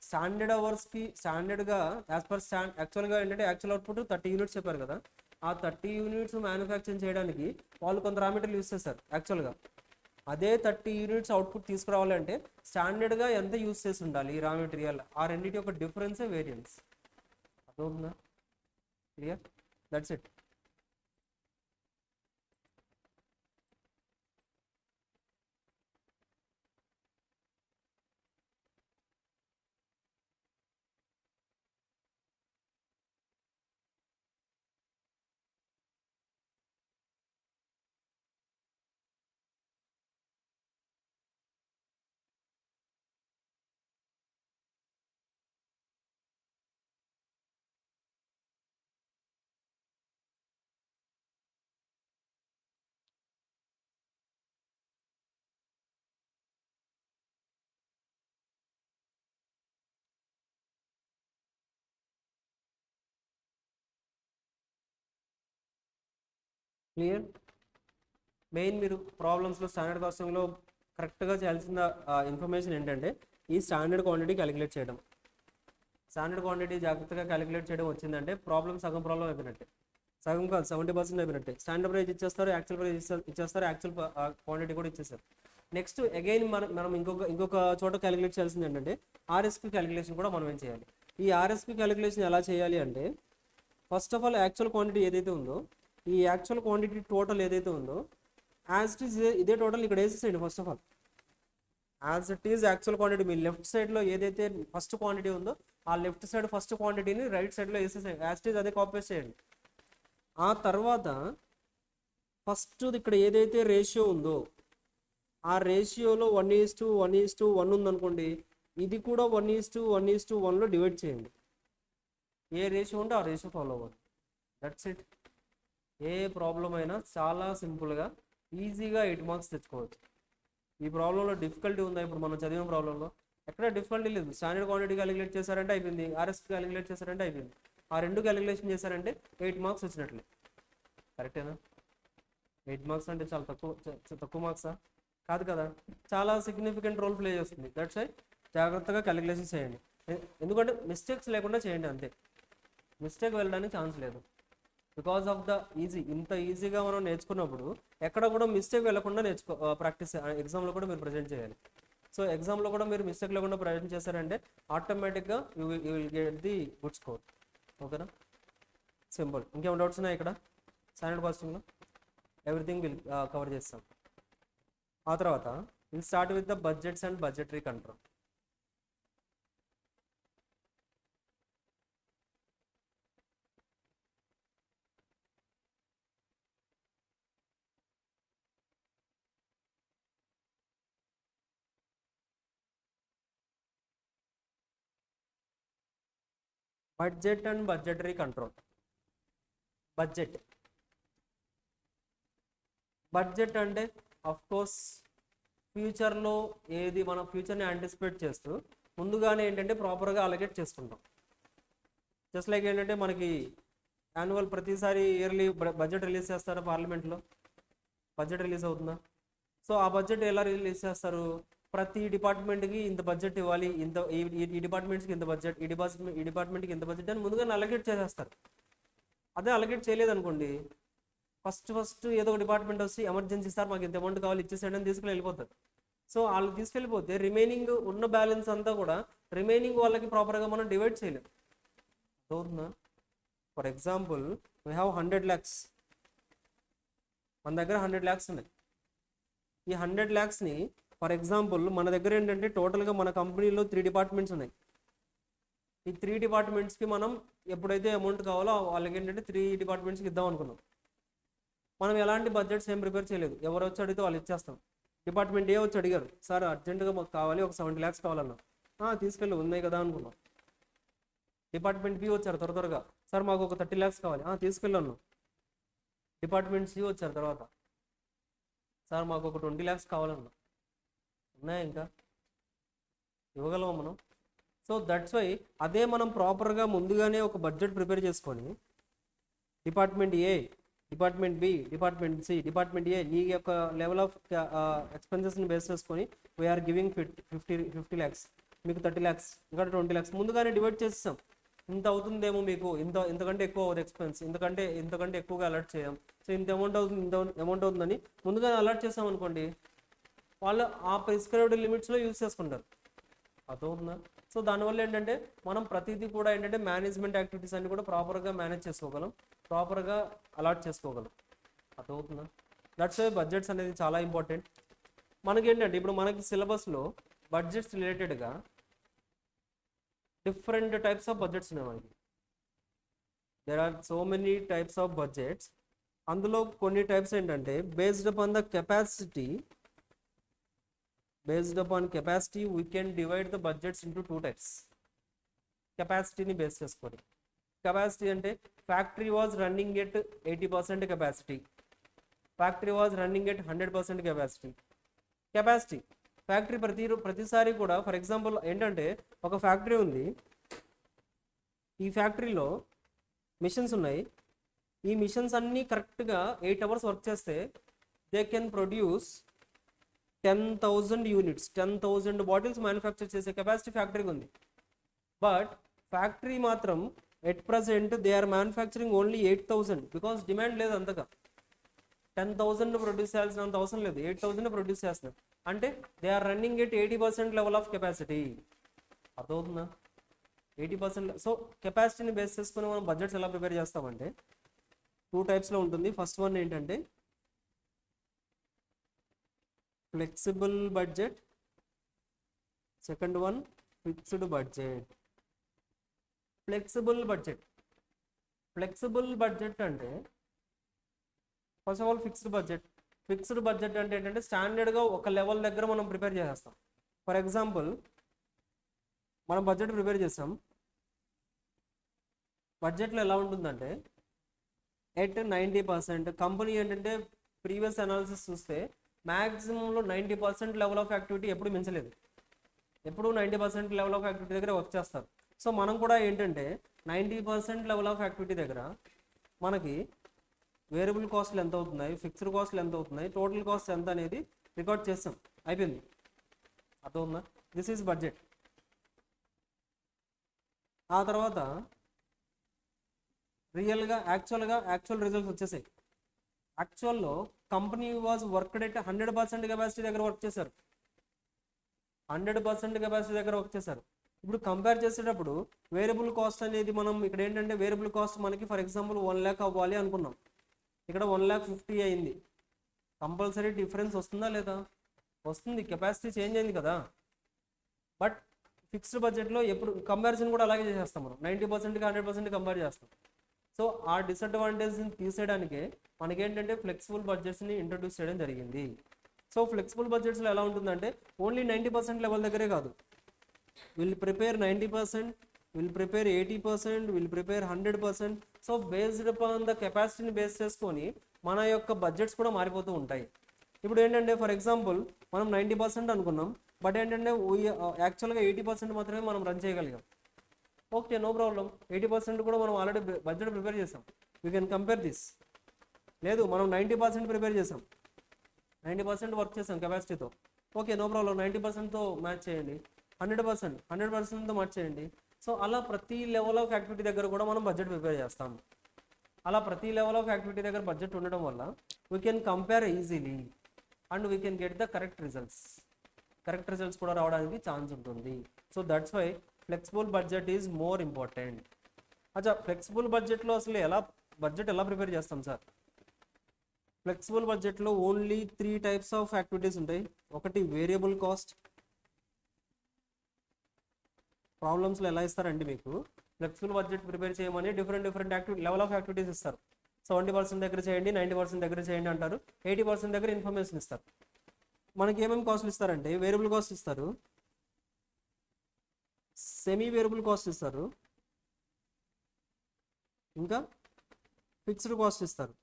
స్టాండర్డ్ అవర్స్కి స్టాండర్డ్గా యాజ్ పర్ యాక్చువల్గా ఏంటంటే యాక్చువల్ అవుట్పుట్ 30 యూనిట్స్ చెప్పారు కదా, ఆ 30 యూనిట్స్ మ్యానుఫ్యాక్చరింగ్ చేయడానికి వాళ్ళు కొంత రా మెటీరియల్ యూస్ చేస్తారు యాక్చువల్గా. అదే 30 యూనిట్స్ అవుట్పుట్ తీసుకురావాలంటే స్టాండర్డ్గా ఎంత యూస్ చేసి ఉండాలి రా మెటీరియల్, ఆ రెండింటి యొక్క డిఫరెన్సే వేరియన్స్. అర్థమవుతుందా? Clear? That's it. Clear? Main మీరు ప్రాబ్లమ్స్లో స్టాండర్డ్ కాస్టింగ్లో కరెక్ట్గా చేయాల్సిన ఇన్ఫర్మేషన్ ఏంటంటే ఈ స్టాండర్డ్ క్వాంటిటీ క్యాలిక్యులేట్ చేయడం. స్టాండర్డ్ క్వాంటిటీ జాగ్రత్తగా క్యాలిక్యులేట్ చేయడం వచ్చిందంటే సగం ప్రాబ్లం అయిపోయినట్టే. సగం కాదు, 70% అయిపోయినట్టే. స్టాండర్డ్ ప్రైస్ ఇచ్చేస్తారు, యాక్చువల్ ప్రైస్ ఇచ్చేస్తారు, యాక్చువల్ క్వాంటిటీ కూడా ఇచ్చేస్తారు. నెక్స్ట్ అగైన్ మనం ఇంకొక చోట క్యాలిక్యులేట్ చేయాల్సింది ఏంటంటే ఆర్ఎస్పి క్యాలిక్యులేషన్ కూడా మనం ఏం చేయాలి. ఈ ఆర్ఎస్పి క్యాలిక్యులేషన్ ఎలా చేయాలి అంటే first of all actual quantity ఏదైతే ఉందో, ఈ యాక్చువల్ క్వాంటిటీ టోటల్ ఏదైతే ఉందో యాజ్ ఇట్ ఈస్ ఇదే టోటల్ ఇక్కడ వేసేసేయండి. First of all as it is actual quantity me left సైడ్లో ఏదైతే ఫస్ట్ క్వాంటిటీ ఉందో ఆ లెఫ్ట్ సైడ్ ఫస్ట్ క్వాంటిటీని రైట్ సైడ్లో వేసేసేయండి, యాజ్ ఇట్ ఈజ్ అదే కాపీ చేయండి. ఆ తర్వాత ఫస్ట్ ఇక్కడ ఏదైతే రేషియో ఉందో ఆ రేషియోలో 1:1:1 ఉందనుకోండి, ఇది కూడా 1:1:1లో డివైడ్ చేయండి. ఏ రేషియో ఉంటే ఆ రేషియో ఫాలో అవ్వండి. That's it. ఏ ప్రాబ్లం అయినా చాలా సింపుల్గా ఈజీగా 8 మార్క్స్ తెచ్చుకోవచ్చు. ఈ ప్రాబ్లంలో డిఫికల్టీ ఉందా? ఇప్పుడు మనం చదివిన ప్రాబ్లంలో ఎక్కడ డిఫికల్టీ లేదు. స్టాండర్డ్ క్వాంటిటీ క్యాలిక్యులేట్ చేశారంటే అయిపోయింది, ఆర్ఎస్పి క్యాలిక్యులేట్ చేశారంటే అయిపోయింది. ఆ రెండు క్యాలిక్యులేషన్ చేశారంటే 8 మార్క్స్ వచ్చినట్లే. కరెక్టేనా? 8 మార్క్స్ అంటే చాలా తక్కువ మార్క్సా? కాదు కదా, చాలా సిగ్నిఫికెంట్ రోల్ ప్లే చేస్తుంది. దట్స్ వై జాగ్రత్తగా క్యాలిక్యులేషన్ చేయండి. ఎందుకంటే మిస్టేక్స్ లేకుండా చేయండి, అంతే. మిస్టేక్ వెళ్ళడానికి ఛాన్స్ లేదు. బికాస్ ఆఫ్ ద ఇంత ఈజీగా మనం నేర్చుకున్నప్పుడు ఎక్కడ కూడా మిస్టేక్ వెళ్ళకుండా ప్రాక్టీస్ ఎగ్జామ్లో కూడా మీరు ప్రజెంట్ చేయాలి. సో ఎగ్జామ్లో కూడా మీరు మిస్టేక్ లేకుండా ప్రజెంట్ చేశారంటే ఆటోమేటిక్గా you will get the good score. ఓకేనా? సింపుల్. ఇంకేమైనా డౌట్స్ ఉన్నాయి ఇక్కడ స్టాండర్డ్ కాస్టింగ్లో? ఎవ్రీథింగ్ విల్ కవర్ చేస్తాం. ఆ తర్వాత will start with the budgets and budgetary control. Budget and budgetary control. Budget అంటే ఆఫ్ కోర్స్ ఫ్యూచర్లో ఏది మన ఫ్యూచర్ని యాంటిసిపేట్ చేస్తూ ముందుగానే ఏంటంటే ప్రాపర్గా అలొకేట్ చేసుకుంటాం. జస్ట్ లైక్ ఏంటంటే మనకి యాన్యువల్ ప్రతిసారి ఇయర్లీ బడ్జెట్ రిలీజ్ చేస్తారా? పార్లమెంట్లో బడ్జెట్ రిలీజ్ అవుతుందా? సో ఆ బడ్జెట్ ఎలా రిలీజ్ చేస్తారు? ప్రతి డిపార్ట్మెంట్కి ఇంత బడ్జెట్ ఇవ్వాలి, ఇంత ఈ డిపార్ట్మెంట్స్కి ఇంత బడ్జెట్, ఈ డిపార్ట్మెంట్కి ఇంత బడ్జెట్ అని ముందుగానే అలొకేట్ చేసేస్తారు. అదే అలొకేట్ చేయలేదనుకోండి, ఫస్ట్ ఏదో ఒక డిపార్ట్మెంట్ వచ్చి ఎమర్జెన్సీ సార్ మాకు ఇంత అమౌంట్ కావాలి ఇచ్చేసేయండి అని తీసుకుని వెళ్ళిపోతారు. సో వాళ్ళు తీసుకెళ్ళిపోతే రిమైనింగ్ ఉన్న బ్యాలెన్స్ అంతా కూడా రిమైనింగ్ వాళ్ళకి ప్రాపర్గా మనం డివైడ్ చేయలేం. అవుతుందా? For example we have 100 lakhs. మన దగ్గర 100 lakhs ఉన్నాయి. ఈ 100 lakhsని ఫర్ ఎగ్జాంపుల్ మన దగ్గర ఏంటంటే టోటల్గా మన కంపెనీలో 3 డిపార్ట్మెంట్స్ ఉన్నాయి. ఈ 3 డిపార్ట్మెంట్స్కి మనం ఎప్పుడైతే అమౌంట్ కావాలో వాళ్ళకి ఏంటంటే 3 డిపార్ట్మెంట్స్కి ఇద్దాం అనుకున్నాం. మనం ఎలాంటి బడ్జెట్స్ ఏం ప్రిపేర్ చేయలేదు, ఎవరు వచ్చి అడిగితే వాళ్ళు ఇచ్చేస్తాం. డిపార్ట్మెంట్ ఏ వచ్చి అడిగారు, సార్ అర్జెంటుగా మాకు కావాలి, ఒక 70 lakhs కావాలన్నా, తీసుకెళ్ళి ఉన్నాయి కదా అనుకున్నాం. డిపార్ట్మెంట్ బి వచ్చారు త్వరగా, సార్ మాకు ఒక 30 lakhs కావాలి, తీసుకెళ్ళాను. డిపార్ట్మెంట్ సి వచ్చారు తర్వాత, సార్ మాకు ఒక 20 lakhs కావాలన్నా, ఉన్నాయా ఇంకా, ఇవ్వగలమా మనం? సో దట్స్ వై అదే మనం ప్రాపర్గా ముందుగానే ఒక బడ్జెట్ ప్రిపేర్ చేసుకొని department A, department B, department C, department A నీ యొక్క లెవెల్ ఆఫ్ ఎక్స్పెన్సెస్ని బేస్ చేసుకొని వీఆర్ గివింగ్ 50 lakhs, మీకు 30 lakhs, ఇంకా 20 lakhs ముందుగానే డివైడ్ చేసేసాం. ఇంత అవుతుందేమో మీకు, ఇంతకంటే ఎక్కువ అవుతుంది ఎక్స్పెన్స్, ఇంతకంటే ఎక్కువగా అలర్ట్ చేయం, సో ఇంత అమౌంట్ అవుతుంది, ఇంత అమౌంట్ అవుతుందని ముందుగానే అలర్ట్ చేసాం అనుకోండి, వాళ్ళు ఆ ప్రిస్క్రైబ్డ్ లిమిట్స్లో యూజ్ చేసుకుంటారు. అర్థమవుతుందా? సో దానివల్ల ఏంటంటే మనం ప్రతిదీ కూడా ఏంటంటే మేనేజ్మెంట్ యాక్టివిటీస్ అన్ని కూడా ప్రాపర్గా మేనేజ్ చేసుకోగలం, ప్రాపర్గా అలాట్ చేసుకోగలం. అర్థమవుతుందా? దట్స్ వై బడ్జెట్స్ అనేది చాలా ఇంపార్టెంట్. మనకేంటంటే ఇప్పుడు మనకి సిలబస్లో బడ్జెట్స్ రిలేటెడ్గా డిఫరెంట్ టైప్స్ ఆఫ్ బడ్జెట్స్ ఉన్నాయి మనకి. There are so many types of budgets. అందులో కొన్ని టైప్స్ ఏంటంటే based upon the capacity, we can divide the budgets into 2 types. కెపాసిటీని బేస్ చేసుకొని, కెపాసిటీ అంటే factory was running at 80% capacity, factory was running at 100% capacity. Capacity factory ప్రతిసారి కూడా, for example ఏంటంటే ఒక ఫ్యాక్టరీ ఉంది, ఈ ఫ్యాక్టరీలో మిషన్స్ ఉన్నాయి, ఈ మిషన్స్ అన్నీ కరెక్ట్గా 8 hours వర్క్ చేస్తే they can produce 10,000 units, 10,000 bottles manufacture చేసే కెపాసిటీ ఫ్యాక్టరీకి ఉంది. బట్ ఫ్యాక్టరీ మాత్రం at present they are manufacturing only 8,000, because demand లేదు అంతగా. 10,000 ప్రొడ్యూస్ చేయాల్సినంత అవసరం లేదు, 8,000 ప్రొడ్యూస్ చేస్తున్నారు. అంటే they are running at 80% level of capacity. అర్థమవుతుందా? 80%. సో కెపాసిటీని బేస్ చేసుకుని మనం బడ్జెట్స్ ఎలా ప్రిపేర్ చేస్తామంటే 2 typesలో ఉంటుంది. ఫస్ట్ వన్ ఏంటంటే flexible budget, second one fixed budget. Flexible budget అంటే first of all fixed budget అంటే ఏంటంటే స్టాండర్డ్గా ఒక లెవెల్ దగ్గర మనం ప్రిపేర్ చేసేస్తాం. ఫర్ ఎగ్జాంపుల్ మనం బడ్జెట్ ప్రిపేర్ చేస్తాం, బడ్జెట్లో ఎలా ఉంటుందంటే ఎట్ 90%. కంపెనీ ఏంటంటే ప్రీవియస్ అనాలిసిస్ చూస్తే మ్యాక్సిమంలో 90% లెవెల్ ఆఫ్ యాక్టివిటీ ఎప్పుడు మించలేదు, ఎప్పుడు 90% లెవెల్ ఆఫ్ యాక్టివిటీ దగ్గర వర్క్ చేస్తారు. సో మనం కూడా ఏంటంటే 90% లెవెల్ ఆఫ్ యాక్టివిటీ దగ్గర మనకి వేరియబుల్ కాస్ట్లు ఎంత అవుతున్నాయి, ఫిక్స్డ్ కాస్ట్లు ఎంత అవుతున్నాయి, టోటల్ కాస్ట్ ఎంత అనేది రికార్డ్ చేస్తాం, అయిపోయింది. అర్థమవుతుందా? This is budget. ఆ తర్వాత యాక్చువల్ రిజల్ట్స్ వచ్చేసాయి. యాక్చువల్లో company was worked at 100% capacity దగ్గర వర్క్ చేశారు, 100% కెపాసిటీ దగ్గర వర్క్ చేశారు. ఇప్పుడు కంపేర్ చేసేటప్పుడు వేరియబుల్ కాస్ట్ అనేది మనం ఇక్కడ ఏంటంటే వేరియబుల్ కాస్ట్ మనకి ఫర్ ఎగ్జాంపుల్ 1 lakh అవ్వాలి అనుకున్నాం, ఇక్కడ 1,50,000 అయింది. కంపల్సరీ డిఫరెన్స్ వస్తుందా లేదా? వస్తుంది, కెపాసిటీ చేంజ్ అయింది కదా. బట్ ఫిక్స్డ్ బడ్జెట్లో ఎప్పుడు కంపారిజన్ కూడా అలాగే చేసేస్తాం మనం, 90%కి 100% కంపేర్ చేస్తాం. సో ఆ డిసడ్వాంటేజ్ని తీసేయడానికే మనకేంటంటే ఫ్లెక్సిబుల్ బడ్జెట్స్ని ఇంట్రడ్యూస్ చేయడం జరిగింది. సో ఫ్లెక్సిబుల్ బడ్జెట్స్లో ఎలా ఉంటుందంటే ఓన్లీ 90% లెవెల్ దగ్గరే కాదు, will prepare 90%, will prepare 80%, will prepare 100%. So based upon the కెపాసిటీని బేస్ చేసుకొని మన యొక్క బడ్జెట్స్ కూడా మారిపోతూ ఉంటాయి. ఇప్పుడు ఏంటంటే ఫర్ ఎగ్జాంపుల్ మనం 90% అనుకున్నాం, బట్ ఏంటంటే యాక్చువల్గా 80% మాత్రమే మనం రన్ చేయగలిగాం. ఓకే, నో ప్రాబ్లం, 80% కూడా మనం ఆల్రెడీ బడ్జెట్ ప్రిపేర్ చేసాం, వీ కెన్ కంపేర్ దిస్. లేదు, మనం 90% ప్రిపేర్ చేసాం, 90% వర్క్ చేసాం కెపాసిటీతో, ఓకే నో ప్రాబ్లం, 90%తో మ్యాచ్ చేయండి, 100%తో మ్యాచ్ చేయండి. సో అలా ప్రతి లెవెల్ ఆఫ్ యాక్టివిటీ దగ్గర కూడా మనం బడ్జెట్ ప్రిపేర్ చేస్తాం. అలా ప్రతి లెవెల్ ఆఫ్ యాక్టివిటీ దగ్గర బడ్జెట్ ఉండడం వల్ల we can compare easily and we can get the correct results కూడా రావడానికి ఛాన్స్ ఉంటుంది. So that's why flexible budget is more important. అచ్చా, ఫ్లెక్సిబుల్ బడ్జెట్లో అసలు బడ్జెట్ ఎలా ప్రిపేర్ చేస్తాం సార్? ఫ్లెక్సిబుల్ బడ్జెట్లో ఓన్లీ 3 types ఆఫ్ యాక్టివిటీస్ ఉంటాయి. ఒకటి వేరియబుల్ కాస్ట్, ప్రాబ్లమ్స్లో ఎలా ఇస్తారండి మీకు ఫ్లెక్సిబుల్ బడ్జెట్ ప్రిపేర్ చేయమని డిఫరెంట్ లెవెల్ ఆఫ్ యాక్టివిటీస్ ఇస్తారు. 70% దగ్గర చేయండి, 90% దగ్గర చేయండి అంటారు, 80% దగ్గర ఇన్ఫర్మేషన్ ఇస్తారు. మనకి ఏమేమి కాస్ట్లు ఇస్తారంటే వేరియబుల్ కాస్ట్ ఇస్తారు, సెమీ వేరియబుల్ కాస్ట్ ఇస్తారు, ఇంకా ఫిక్స్డ్ కాస్ట్ ఇస్తారు.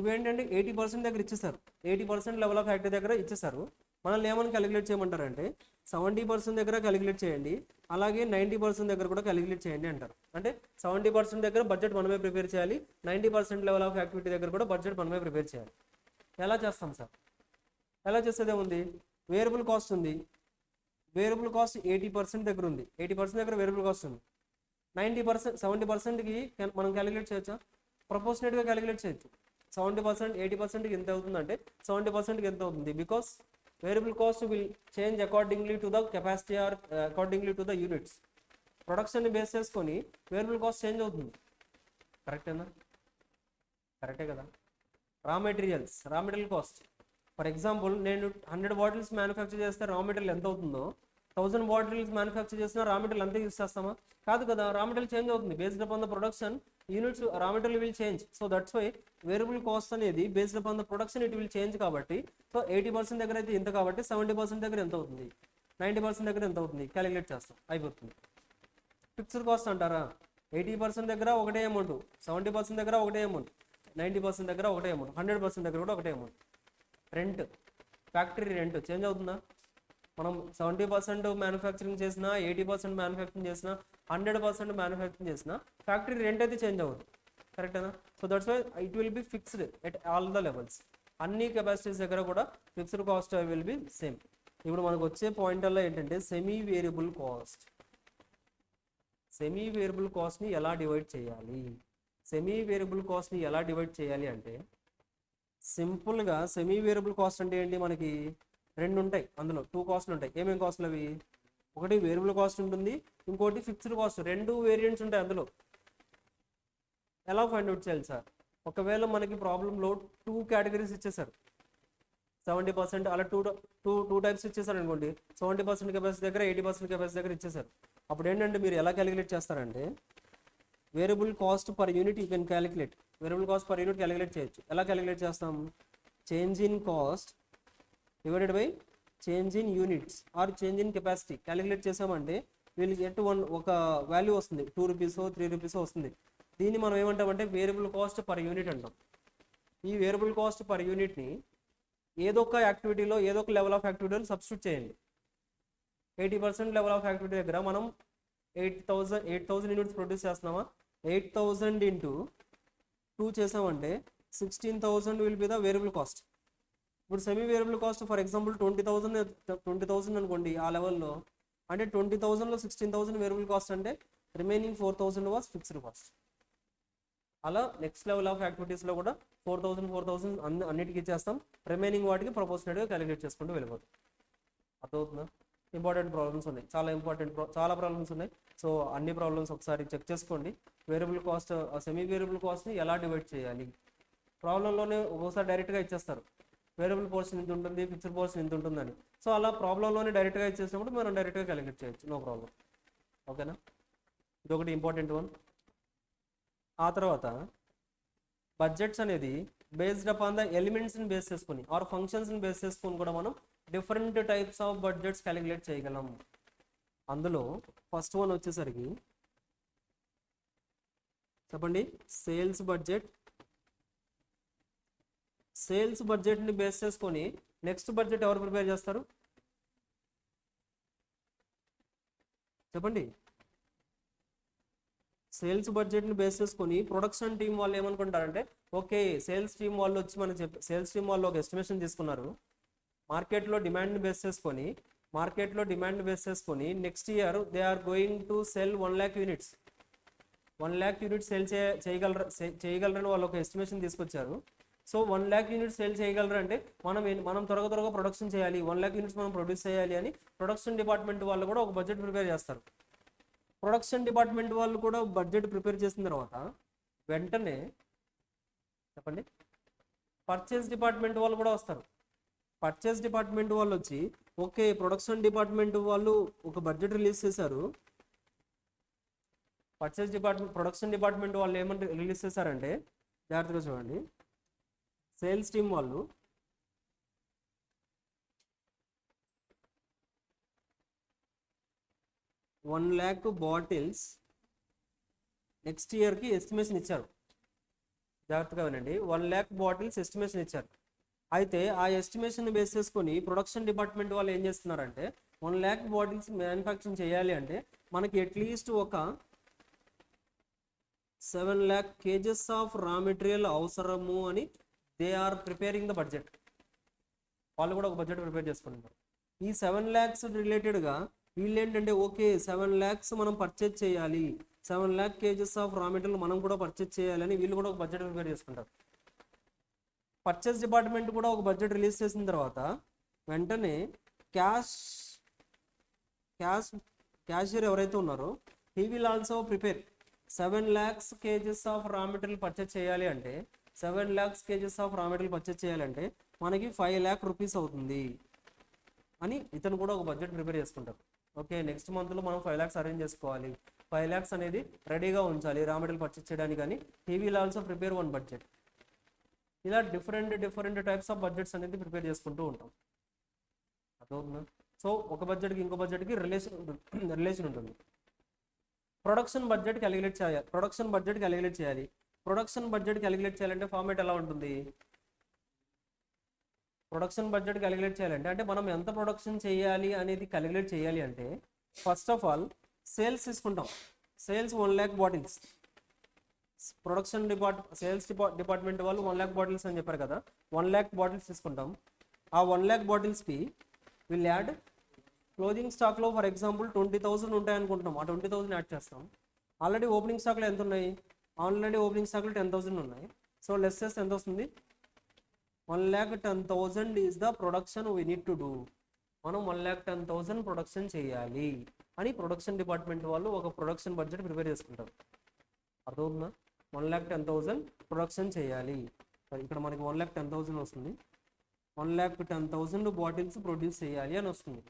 ఇవేంటంటే 80% దగ్గర ఇచ్చేసారు, 80% లెవెల్ ఆఫ్ యాక్టివిటీ దగ్గర ఇచ్చేసారు. మనల్ని ఏమని క్యాలిక్యులేట్ చేయమంటారంటే 70% దగ్గర క్యాలిక్యులేట్ చేయండి, అలాగే 90% దగ్గర కూడా క్యాలిక్యులేట్ చేయండి అంటారు. అంటే 70% దగ్గర బడ్జెట్ మనమే ప్రిపేర్ చేయాలి, 90% లెవెల్ ఆఫ్ యాక్టివిటీ దగ్గర కూడా బడ్జెట్ మనమే ప్రిపేర్ చేయాలి. ఎలా చేస్తాం సార్? ఎలా చేసేదే ఉంది, వేరియబుల్ కాస్ట్ ఉంది, వేరియబుల్ కాస్ట్ 80% దగ్గర ఉంది, 80% దగ్గర వేరియబుల్ కాస్ట్ ఉంది. 90% 70%కి మనం క్యాలిక్యులేట్ చేయొచ్చా? ప్రపోర్షనేట్గా క్యాలిక్యులేట్ చేయొచ్చు. 70% 80%కి ఎంత అవుతుందంటే 70%కి ఎంత అవుతుంది, because variable cost will change accordingly to the capacity or accordingly to the units. ప్రొడక్షన్ని బేస్ చేసుకొని వేరియబుల్ కాస్ట్ చేంజ్ అవుతుంది. కరెక్టేనా? కరెక్టే కదా. Raw material cost, for example నేను 100 బాటిల్స్ మ్యానుఫ్యాక్చర్ చేస్తే రా మెటీరియల్ ఎంత అవుతుందో 1000 బాటిల్స్ మ్యానుఫ్యాక్చర్ చేసినా రా మెటీరియల్ అంతే యూస్ చేస్తామా? కాదు కదా, రా మెటీరియల్ చేంజ్ అవుతుంది. Based upon the production units raw material will change. So that's why variable cost అనేది based upon the production it will change. కాబట్టి సో 80% దగ్గర అయితే ఇంత, కాబట్టి 70% దగ్గర ఎంత అవుతుంది, 90% దగ్గర ఎంత అవుతుంది క్యాలిక్యులేట్ చేస్తాం, అయిపోతుంది. ఫిక్స్డ్ కాస్ట్ అంటారా, 80% దగ్గర ఒకటే అమౌంట్, 70% దగ్గర ఒకటే అమౌంట్, 90% దగ్గర ఒకటే అమౌంట్, 100% దగ్గర కూడా ఒకటే amount. Rent, factory rent change అవుతుందా? మనం 70% మ్యానుఫ్యాక్చరింగ్ చేసినా, 80% మ్యానుఫ్యాక్చరింగ్ చేసినా, 100% మ్యానుఫ్యాక్చరింగ్ చేసినా ఫ్యాక్టరీ రెంట్ అయితే చేంజ్ అవ్వదు. కరెక్టేనా? So that's why it will be fixed at all the levels. అన్ని కెపాసిటీస్ దగ్గర కూడా fixed cost will be same. ఇప్పుడు మనకు వచ్చే పాయింట్ అలా ఏంటంటే semi variable cost. Semi variable కాస్ట్ని ఎలా డివైడ్ చేయాలి? సెమీ వేరియబుల్ కాస్ట్ని ఎలా డివైడ్ చేయాలి అంటే సింపుల్గా సెమీ వేరియబుల్ కాస్ట్ అంటే ఏంటి, మనకి రెండు ఉంటాయి, అందులో 2 కాస్ట్లు ఉంటాయి. ఏమేమి కాస్ట్లు అవి? ఒకటి వేరియబుల్ కాస్ట్ ఉంటుంది, ఇంకోటి ఫిక్స్డ్ కాస్ట్. 2 వేరియంట్స్ ఉంటాయి అందులో. ఎలా ఫైండ్ అవుట్ చేయాలి సార్? ఒకవేళ మనకి ప్రాబ్లంలో 2 కేటగిరీస్ ఇచ్చేసారు, 70% అలా టూ టైప్స్ ఇచ్చేసారు అనుకోండి. 70% కెపాసిటీ దగ్గర, 80% కెపాసిటీ దగ్గర ఇచ్చేసారు. అప్పుడు ఏంటంటే మీరు ఎలా క్యాలిక్యులేట్ చేస్తారంటే variable cost per unit you can calculate. Variable cost per unit calculate చేయొచ్చు. ఎలా క్యాలిక్యులేట్ చేస్తాం? Change in cost divided by change in units or change in capacity calculate చేసామంటే వీళ్ళకి ఒక వాల్యూ వస్తుంది, 2 రూపీసో 3 రూపీసో వస్తుంది. దీన్ని మనం ఏమంటామంటే వేరియబుల్ కాస్ట్ పర్ యూనిట్ అంటాం. ఈ వేరియబుల్ కాస్ట్ పర్ యూనిట్ని ఏదో ఒక యాక్టివిటీలో, ఏదో ఒక లెవెల్ ఆఫ్ యాక్టివిటీలో సబ్స్టిట్యూట్ చేయండి. 80% లెవెల్ ఆఫ్ యాక్టివిటీ దగ్గర మనం 8,000 యూనిట్స్ ప్రొడ్యూస్ చేస్తున్నామా, 8,000 ఇంటూ 2 చేసామంటే 16,000 will be the variable cost. ఇప్పుడు semi variable cost for example 20,000 అనుకోండి ఆ లెవెల్లో, అంటే 20,000లో 16,000 వేరియబుల్ కాస్ట్ అంటే రిమైనింగ్ 4,000 వాస్ ఫిక్స్డ్ కాస్ట్. అలా నెక్స్ట్ లెవెల్ ఆఫ్ యాక్టివిటీస్లో కూడా 4,000 అన్నిటికీ ఇచ్చేస్తాం, రిమైనింగ్ వాటికి ప్రపోర్షనేట్గా క్యాలిక్యులేట్ చేసుకుంటూ వెళ్ళిపోతాం. అర్థమవుతుందా? ఇంపార్టెంట్ ప్రాబ్లమ్స్ ఉన్నాయి, చాలా ప్రాబ్లమ్స్ ఉన్నాయి. సో అన్ని ప్రాబ్లమ్స్ ఒకసారి చెక్ చేసుకోండి. వేరియబుల్ కాస్ట్, సెమీ వేరియబుల్ కాస్ట్ని ఎలా డివైడ్ చేయాలి? ప్రాబ్లంలోనే ఒక్కోసారి డైరెక్ట్గా ఇచ్చేస్తారు, వేరియబుల్ పోర్షన్ ఇంత ఉంటుంది, ఫిక్స్డ్ పోర్షన్ ఇంత ఉంటుందని. సో అలా ప్రాబ్లంలోనే డైరెక్ట్గా ఇచ్చేసినప్పుడు మనం డైరెక్ట్గా క్యాలిక్యులేట్ చేయొచ్చు, నో ప్రాబ్లం. ఓకేనా? ఇదొకటి ఇంపార్టెంట్ వన్. ఆ తర్వాత బడ్జెట్స్ అనేది బేస్డ్ అపాన్ ద ఎలిమెంట్స్ని బేస్ చేసుకొని ఆర్ ఫంక్షన్స్ని బేస్ చేసుకొని కూడా మనం different types of budgets calculate చేయగలం. అందులో ఫస్ట్ వన్ వచ్చేసరికి చెప్పండి, సేల్స్ బడ్జెట్. సేల్స్ బడ్జెట్ని బేస్ చేసుకొని నెక్స్ట్ బడ్జెట్ ఎవరు ప్రిపేర్ చేస్తారు చెప్పండి? సేల్స్ బడ్జెట్ని బేస్ చేసుకొని ప్రొడక్షన్ టీం వాళ్ళు ఏమనుకుంటారంటే, ఓకే సేల్స్ టీం వాళ్ళు వచ్చి మనకి సేల్స్ టీం వాళ్ళు ఒక ఎస్టిమేషన్ తీసుకున్నారు, మార్కెట్లో డిమాండ్ని బేస్ చేసుకొని next year they are going to sell 1 lakh units. 1 lakh units sale చేయగలరని వాళ్ళు ఒక ఎస్టిమేషన్ తీసుకొచ్చారు. సో 1 lakh యూనిట్స్ సేల్ చేయగలరు అంటే మనం త్వరగా ప్రొడక్షన్ చేయాలి, 1 lakh యూనిట్స్ మనం ప్రొడ్యూస్ చేయాలి అని ప్రొడక్షన్ డిపార్ట్మెంట్ వాళ్ళు కూడా ఒక బడ్జెట్ ప్రిపేర్ చేస్తారు. ప్రొడక్షన్ డిపార్ట్మెంట్ వాళ్ళు కూడా బడ్జెట్ ప్రిపేర్ చేసిన తర్వాత వెంటనే చెప్పండి పర్చేస్ డిపార్ట్మెంట్ వాళ్ళు కూడా వస్తారు. పర్చేస్ డిపార్ట్మెంట్ వాళ్ళు వచ్చి ఓకే ప్రొడక్షన్ డిపార్ట్మెంట్ వాళ్ళు ఒక బడ్జెట్ రిలీజ్ చేశారు. ప్రొడక్షన్ డిపార్ట్మెంట్ వాళ్ళు ఏమంటే రిలీజ్ చేశారంటే జాగ్రత్తగా చూడండి, సేల్స్ టీమ్ వాళ్ళు 1,00,000 బాటిల్స్ నెక్స్ట్ ఇయర్కి ఎస్టిమేషన్ ఇచ్చారు. జాగ్రత్తగా వినండి, 1,00,000 బాటిల్స్ ఎస్టిమేషన్ ఇచ్చారు. అయితే ఆ ఎస్టిమేషన్ బేస్ చేసుకొని ప్రొడక్షన్ డిపార్ట్మెంట్ వాళ్ళు ఏం చేస్తున్నారంటే 1,00,000 బాటిల్స్ మ్యానుఫ్యాక్చరింగ్ చేయాలి అంటే మనకి అట్లీస్ట్ ఒక 7,00,000 kgs ఆఫ్ రా మెటీరియల్ అవసరము అని they are preparing the budget. వాళ్ళు కూడా ఒక బడ్జెట్ ప్రిపేర్ చేసుకుంటున్నారు. ఈ 7 lakhs రిలేటెడ్గా వీళ్ళు ఏంటంటే ఓకే 7 lakhs మనం పర్చేజ్ చేయాలి, 7,00,000 kgs ఆఫ్ రా మెటీరియల్ మనం కూడా పర్చేజ్ చేయాలని వీళ్ళు కూడా ఒక బడ్జెట్ ప్రిపేర్ చేసుకుంటారు. పర్చేస్ డిపార్ట్మెంట్ కూడా ఒక బడ్జెట్ రిలీజ్ చేసిన తర్వాత వెంటనే క్యాషియర్ ఎవరైతే ఉన్నారో he will also prepare 7 lakhs kgs of raw material purchase చేయాలి అంటే 7 lakhs kgs of raw material purchase చేయాలంటే మనకి 5 lakh rupees అవుతుంది అని ఇతను కూడా ఒక బడ్జెట్ ప్రిపేర్ చేసుకుంటారు. ఓకే నెక్స్ట్ మంత్లో మనం 5 lakhs అరేంజ్ చేసుకోవాలి, 5 lakhs అనేది రెడీగా ఉంచాలి రా మెటీరియల్ పర్చేజ్ చేయడానికి అని he will also prepare one budget. ఇలా డిఫరెంట్ టైప్స్ ఆఫ్ బడ్జెట్స్ అనేది ప్రిపేర్ చేసుకుంటూ ఉంటాం. అర్థమవుతుందా? సో ఒక బడ్జెట్కి ఇంకో బడ్జెట్కి రిలేషన్ ఉంటుంది. ప్రొడక్షన్ బడ్జెట్ క్యాలిక్యులేట్ చేయాలి. ప్రొడక్షన్ బడ్జెట్ క్యాలిక్యులేట్ చేయాలంటే ఫార్మేట్ ఎలా ఉంటుంది? ప్రొడక్షన్ బడ్జెట్ క్యాలిక్యులేట్ చేయాలంటే అంటే మనం ఎంత ప్రొడక్షన్ చేయాలి అనేది క్యాలిక్యులేట్ చేయాలి అంటే ఫస్ట్ ఆఫ్ ఆల్ సేల్స్ తీసుకుంటాం. సేల్స్ 1,00,000 బాటిల్స్, సేల్స్ డిపార్ట్మెంట్ వాళ్ళు 1,00,000 బాటిల్స్ అని చెప్పారు కదా, 1,00,000 బాటిల్స్ తీసుకుంటాం. ఆ 1,00,000 బాటిల్స్కి విల్ యాడ్ క్లోజింగ్ స్టాక్లో ఫర్ ఎగ్జాంపుల్ 20,000 ఉంటాయి అనుకుంటున్నాం, ఆ 20,000 యాడ్ చేస్తాం. ఆల్రెడీ ఓపెనింగ్ స్టాక్లో ఎంత ఉన్నాయి? ఆల్రెడీ ఓపెనింగ్ స్టాక్లో 10,000 ఉన్నాయి. సో లెస్ చేస్తే ఎంత వస్తుంది? 1,10,000 is the production we need to do. మనం 1,10,000 ప్రొడక్షన్ చేయాలి అని ప్రొడక్షన్ డిపార్ట్మెంట్ వాళ్ళు ఒక ప్రొడక్షన్ బడ్జెట్ ప్రిపేర్ చేసుకుంటారు. అర్థమవుతుందా? 1,10,000 ప్రొడక్షన్ చేయాలి. ఇక్కడ మనకి 1,10,000 వస్తుంది, 1,10,000 బాటిల్స్ ప్రొడ్యూస్ చేయాలి అని వస్తుంది.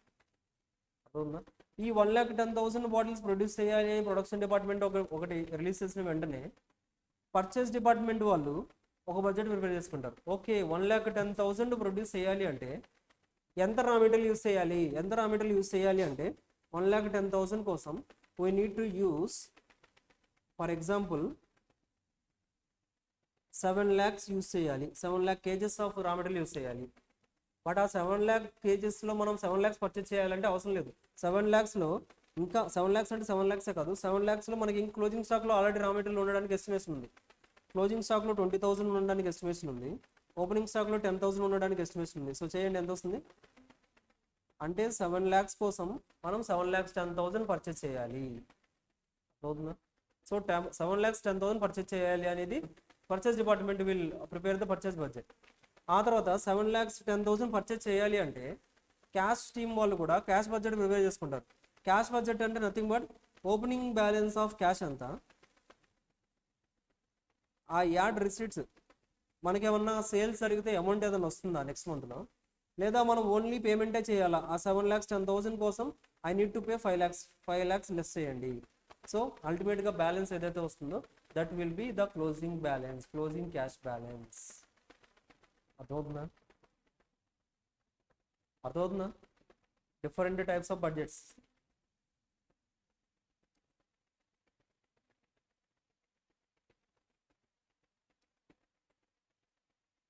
అర్థమవుతుందా? ఈ 1,10,000 బాటిల్స్ ప్రొడ్యూస్ చేయాలి అని ప్రొడక్షన్ డిపార్ట్మెంట్ ఒకటి రిలీజ్ చేసిన వెంటనే పర్చేస్ డిపార్ట్మెంట్ వాళ్ళు ఒక బడ్జెట్ ప్రిపేర్ చేసుకుంటారు. ఓకే 1,10,000 ప్రొడ్యూస్ చేయాలి అంటే ఎంత రా మెటీరియల్ యూస్ చేయాలి అంటే 1,10,000 కోసం we need to use for example 7 lakhs use చేయాలి, 7 lakh kgs of raw material use చేయాలి. బట్ ఆ 7 lakh kgsలో మనం 7 lakhs పర్చేజ్ చేయాలంటే అవసరం లేదు. 7 lakhsలో ఇంకా 7 lakhs అంటే 7 lakhs కాదు, 7 lakhsలో మనకి ఇంకా క్లోజింగ్ స్టాక్లో ఆల్రెడీ రా మెటీరియల్ ఉండడానికి ఎస్టిమేషన్ ఉంది. క్లోజింగ్ స్టాక్లో 20,000 ఉండడానికి ఎస్టిమేషన్ ఉంది, ఓపెనింగ్ స్టాక్లో 10,000 ఉండడానికి ఎస్టిమేషన్ ఉంది. సో చేయండి ఎంత వస్తుంది అంటే 7 lakhs కోసం మనం 7,10,000 పర్చేజ్ చేయాలి. అవుతుందా? సో 7,10,000 పర్చేజ్ చేయాలి అనేది purchase department will prepare the purchase budget. ఆ తర్వాత 7,10,000 పర్చేజ్ చేయాలి అంటే క్యాష్ టీమ్ వాళ్ళు కూడా క్యాష్ బడ్జెట్ ప్రిపేర్ చేసుకుంటారు. క్యాష్ బడ్జెట్ అంటే nothing but opening balance of cash అంతా, ఆ యాడ్ రిసీట్స్, మనకేమన్నా సేల్స్ జరిగితే అమౌంట్ ఏదైనా వస్తుందా నెక్స్ట్ మంత్లో, లేదా మనం ఓన్లీ పేమెంటే చేయాలా? ఆ 7,10,000 కోసం I need to pay 5 lakhs less చేయండి. సో అల్టిమేట్గా బ్యాలెన్స్ ఏదైతే వస్తుందో that will be the closing cash balance. అర్థమవుతుందా? Different types of budgets.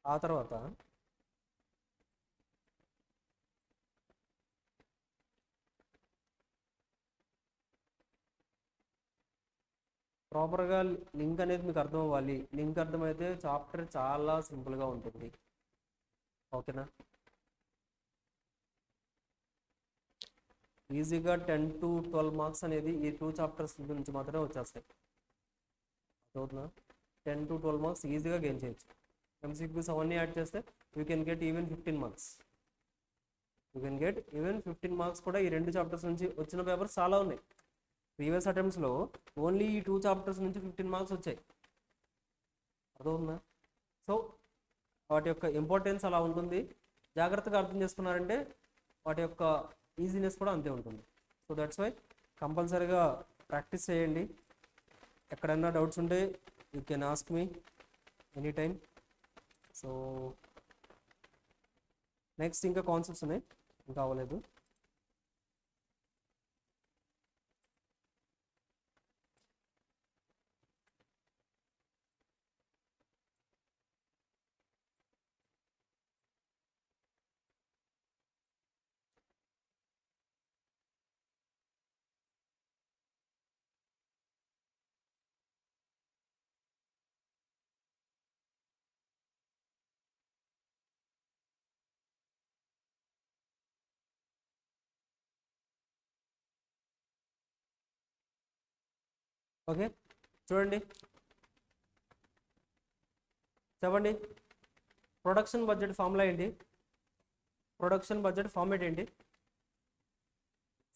ఆ తర్వాత ప్రాపర్గా లింక్ అనేది మీకు అర్థం అవ్వాలి. లింక్ అర్థమైతే చాప్టర్ చాలా సింపుల్గా ఉంటుంది. ఓకేనా? ఈజీగా 10 to 12 మార్క్స్ అనేది ఈ 2 చాప్టర్స్ నుంచి మాత్రమే వచ్చేస్తాయి. అర్థమవుతుందా? 10 to 12 మార్క్స్ ఈజీగా గెయిన్ చేయొచ్చు. MCQs అవన్నీ యాడ్ చేస్తే you can get even 15 marks. కూడా ఈ 2 చాప్టర్స్ నుంచి వచ్చిన పేపర్స్ చాలా ఉన్నాయి. ప్రీవియస్ అటెంప్ట్స్లో ఓన్లీ ఈ 2 చాప్టర్స్ నుంచి 15 మార్క్స్ వచ్చాయి. అర్థమవుతుందా? సో వాటి యొక్క ఇంపార్టెన్స్ అలా ఉంటుంది. జాగ్రత్తగా అర్థం చేసుకున్నారంటే వాటి యొక్క ఈజీనెస్ కూడా అంతే ఉంటుంది. సో దట్స్ వై కంపల్సరీగా ప్రాక్టీస్ చేయండి. ఎక్కడైనా డౌట్స్ ఉంటే you can ask me any time. So next ఇంకా కాన్సెప్ట్స్ ఉన్నాయి, ఇంకా అవ్వలేదు. ఓకే, చూడండి, చెప్పండి. ప్రొడక్షన్ బడ్జెట్ ఫార్ములా ఏంటి? ప్రొడక్షన్ బడ్జెట్ ఫార్మేట్ ఏంటి?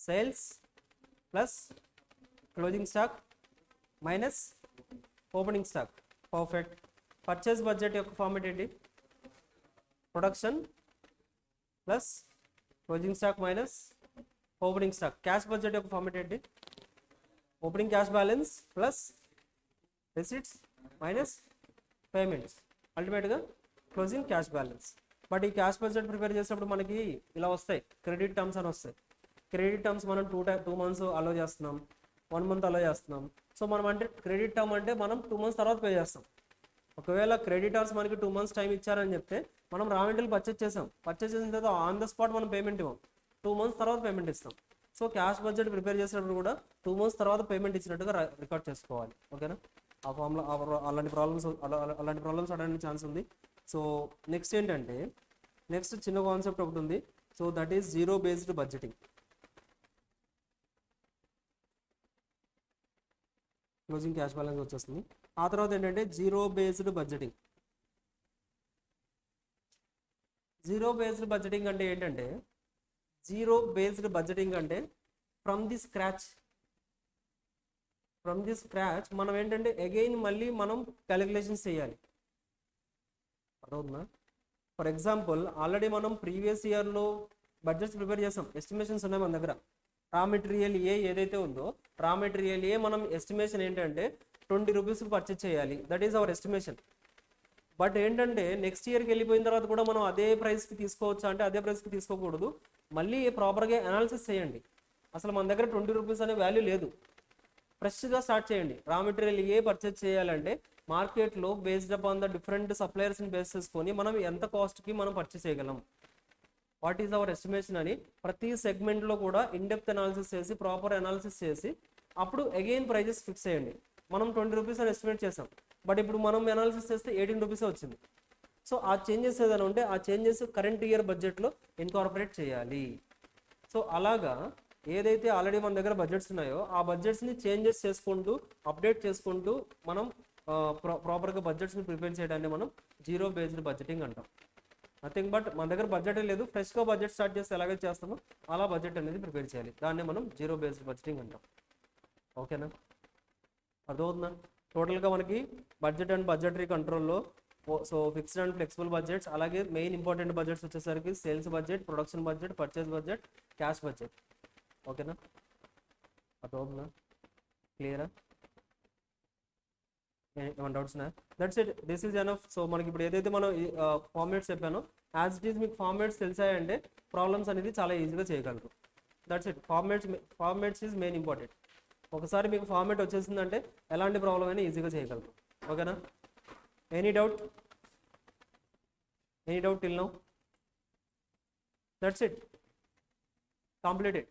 Sales plus closing stock minus opening stock. Perfect. Purchase budget యొక్క ఫార్మేట్ ఏంటి? Production plus closing stock minus opening stock. Cash budget యొక్క ఫార్మేట్ ఏంటి? Opening cash balance plus receipts minus payments, అల్టిమేట్గా closing cash balance. But ఈ cash budget prepare చేసేటప్పుడు మనకి ఇలా వస్తాయి, క్రెడిట్ టర్మ్స్ అని వస్తాయి. క్రెడిట్ టర్మ్స్ మనం 2 months అలో చేస్తున్నాం, 1 month అలో చేస్తున్నాం. సో మనం అంటే క్రెడిట్ టర్మ్ అంటే మనం 2 months తర్వాత పే చేస్తాం. ఒకవేళ క్రెడిటర్స్ మనకి 2 months టైం ఇచ్చారని చెప్తే మనం రా మెటీరియల్ పర్చేస్ చేసాం, పర్చేస్ చేసిన తర్వాత ఆన్ ద స్పాట్ మనం పేమెంట్ ఇవ్వం, 2 months తర్వాత పేమెంట్ ఇస్తాం. సో క్యాష్ బడ్జెట్ ప్రిపేర్ చేసేటప్పుడు కూడా 2 months తర్వాత పేమెంట్ ఇచ్చినట్టుగా రికార్డ్ చేసుకోవాలి. ఓకేనా? ఆ ఫామ్లో అలాంటి ప్రాబ్లమ్స్ అడగడానికి ఛాన్స్ ఉంది. సో నెక్స్ట్ ఏంటంటే, నెక్స్ట్ చిన్న కాన్సెప్ట్ ఒకటి ఉంది. So that is zero based budgeting. Closing cash balance వచ్చేస్తుంది. ఆ తర్వాత ఏంటంటే zero based budgeting. Zero based budgeting అంటే ఏంటంటే, జీరో బేస్డ్ బడ్జెటింగ్ అంటే ఫ్రమ్ ది స్క్రాచ్ మనం ఏంటంటే అగైన్ మళ్ళీ మనం క్యాలిక్యులేషన్స్ చేయాలి. అర్థవుతుందా? ఫర్ ఎగ్జాంపుల్ ఆల్రెడీ మనం ప్రీవియస్ ఇయర్లో బడ్జెట్స్ ప్రిపేర్ చేసాం, ఎస్టిమేషన్స్ ఉన్నాయి మన దగ్గర. రా మెటీరియల్ ఏ ఏదైతే ఉందో, రా మెటీరియల్ ఏ మనం ఎస్టిమేషన్ ఏంటంటే 20 rupees పర్చేస్ చేయాలి. That is our estimation. But ఏంటంటే నెక్స్ట్ ఇయర్కి వెళ్ళిపోయిన తర్వాత కూడా మనం అదే ప్రైస్కి తీసుకోవచ్చా అంటే అదే ప్రైస్కి తీసుకోకూడదు. మళ్ళీ ప్రాపర్గా అనాలిసిస్ చేయండి. అసలు మన దగ్గర 20 rupees అనే వాల్యూ లేదు. ఫ్రెష్గా స్టార్ట్ చేయండి. రా మెటీరియల్ ఏ పర్చేస్ చేయాలంటే మార్కెట్లో బేస్డ్ అపాన్ ద డిఫరెంట్ సప్లయర్స్ని బేస్ చేసుకొని మనం ఎంత కాస్ట్కి మనం పర్చేస్ చేయగలం, వాట్ ఈజ్ అవర్ ఎస్టిమేషన్ అని ప్రతి సెగ్మెంట్లో కూడా ఇన్డెప్త్ అనాలిసిస్ చేసి, ప్రాపర్ అనాలిసిస్ చేసి అప్పుడు అగైన్ ప్రైజెస్ ఫిక్స్ చేయండి. మనం 20 rupees అని ఎస్టిమేట్ చేసాం, బట్ ఇప్పుడు మనం అనాలిసిస్ చేస్తే 18 rupees వచ్చింది. సో ఆ చేంజెస్ ఏదైనా ఉంటే ఆ చేంజెస్ కరెంట్ ఇయర్ బడ్జెట్లో ఇన్కార్పొరేట్ చేయాలి. సో అలాగా ఏదైతే ఆల్రెడీ మన దగ్గర బడ్జెట్స్ ఉన్నాయో ఆ బడ్జెట్స్ని చేంజెస్ చేసుకుంటూ, అప్డేట్ చేసుకుంటూ మనం ప్రాపర్గా బడ్జెట్స్ని ప్రిపేర్ చేయడాన్ని మనం జీరో బేస్డ్ బడ్జెటింగ్ అంటాం. నథింగ్ బట్ మన దగ్గర బడ్జెటే లేదు, ఫ్రెష్గా బడ్జెట్ స్టార్ట్ చేస్తే ఎలాగైతే చేస్తామో అలా బడ్జెట్ అనేది ప్రిపేర్ చేయాలి. దాన్ని మనం జీరో బేస్డ్ బడ్జెటింగ్ అంటాం. ఓకేనా? అర్థమవుతుందా? టోటల్గా మనకి బడ్జెట్ అండ్ బడ్జెటరీ కంట్రోల్లో so fixed and flexible budgets, అలాగే మెయిన్ ఇంపార్టెంట్ బడ్జెట్స్ వచ్చేసరికి sales budget, production budget, purchase budget, cash budget. ఓకేనా? అర్థమవుతుందా? క్లియరా? ఏమైనా డౌట్స్ ఉన్నాయా? That's it, this is enough. So మనకి ఇప్పుడు ఏదైతే మనం ఫార్మేట్స్ చెప్పానో యాజ్ ఇట్ ఈస్ మీకు ఫార్మేట్స్ తెలిసాయంటే ప్రాబ్లమ్స్ అనేది చాలా ఈజీగా చేయగలరు. That's it. Formats is main important. ఒకసారి మీకు ఫార్మేట్ వచ్చేసిందంటే ఎలాంటి ప్రాబ్లం అయినా ఈజీగా చేయగలరు. ఓకేనా? Any doubt till now? That's it, completed.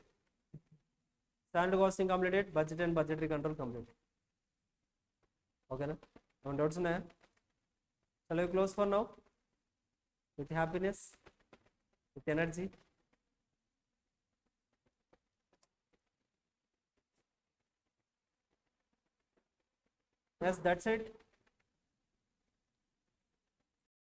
Standard casting completed, budget and budgetary control completed. ఓకేనా? ఏమైనా డౌట్స్ ఉన్నాయా? Shall we close for now with happiness, with energy? Yes, that's it.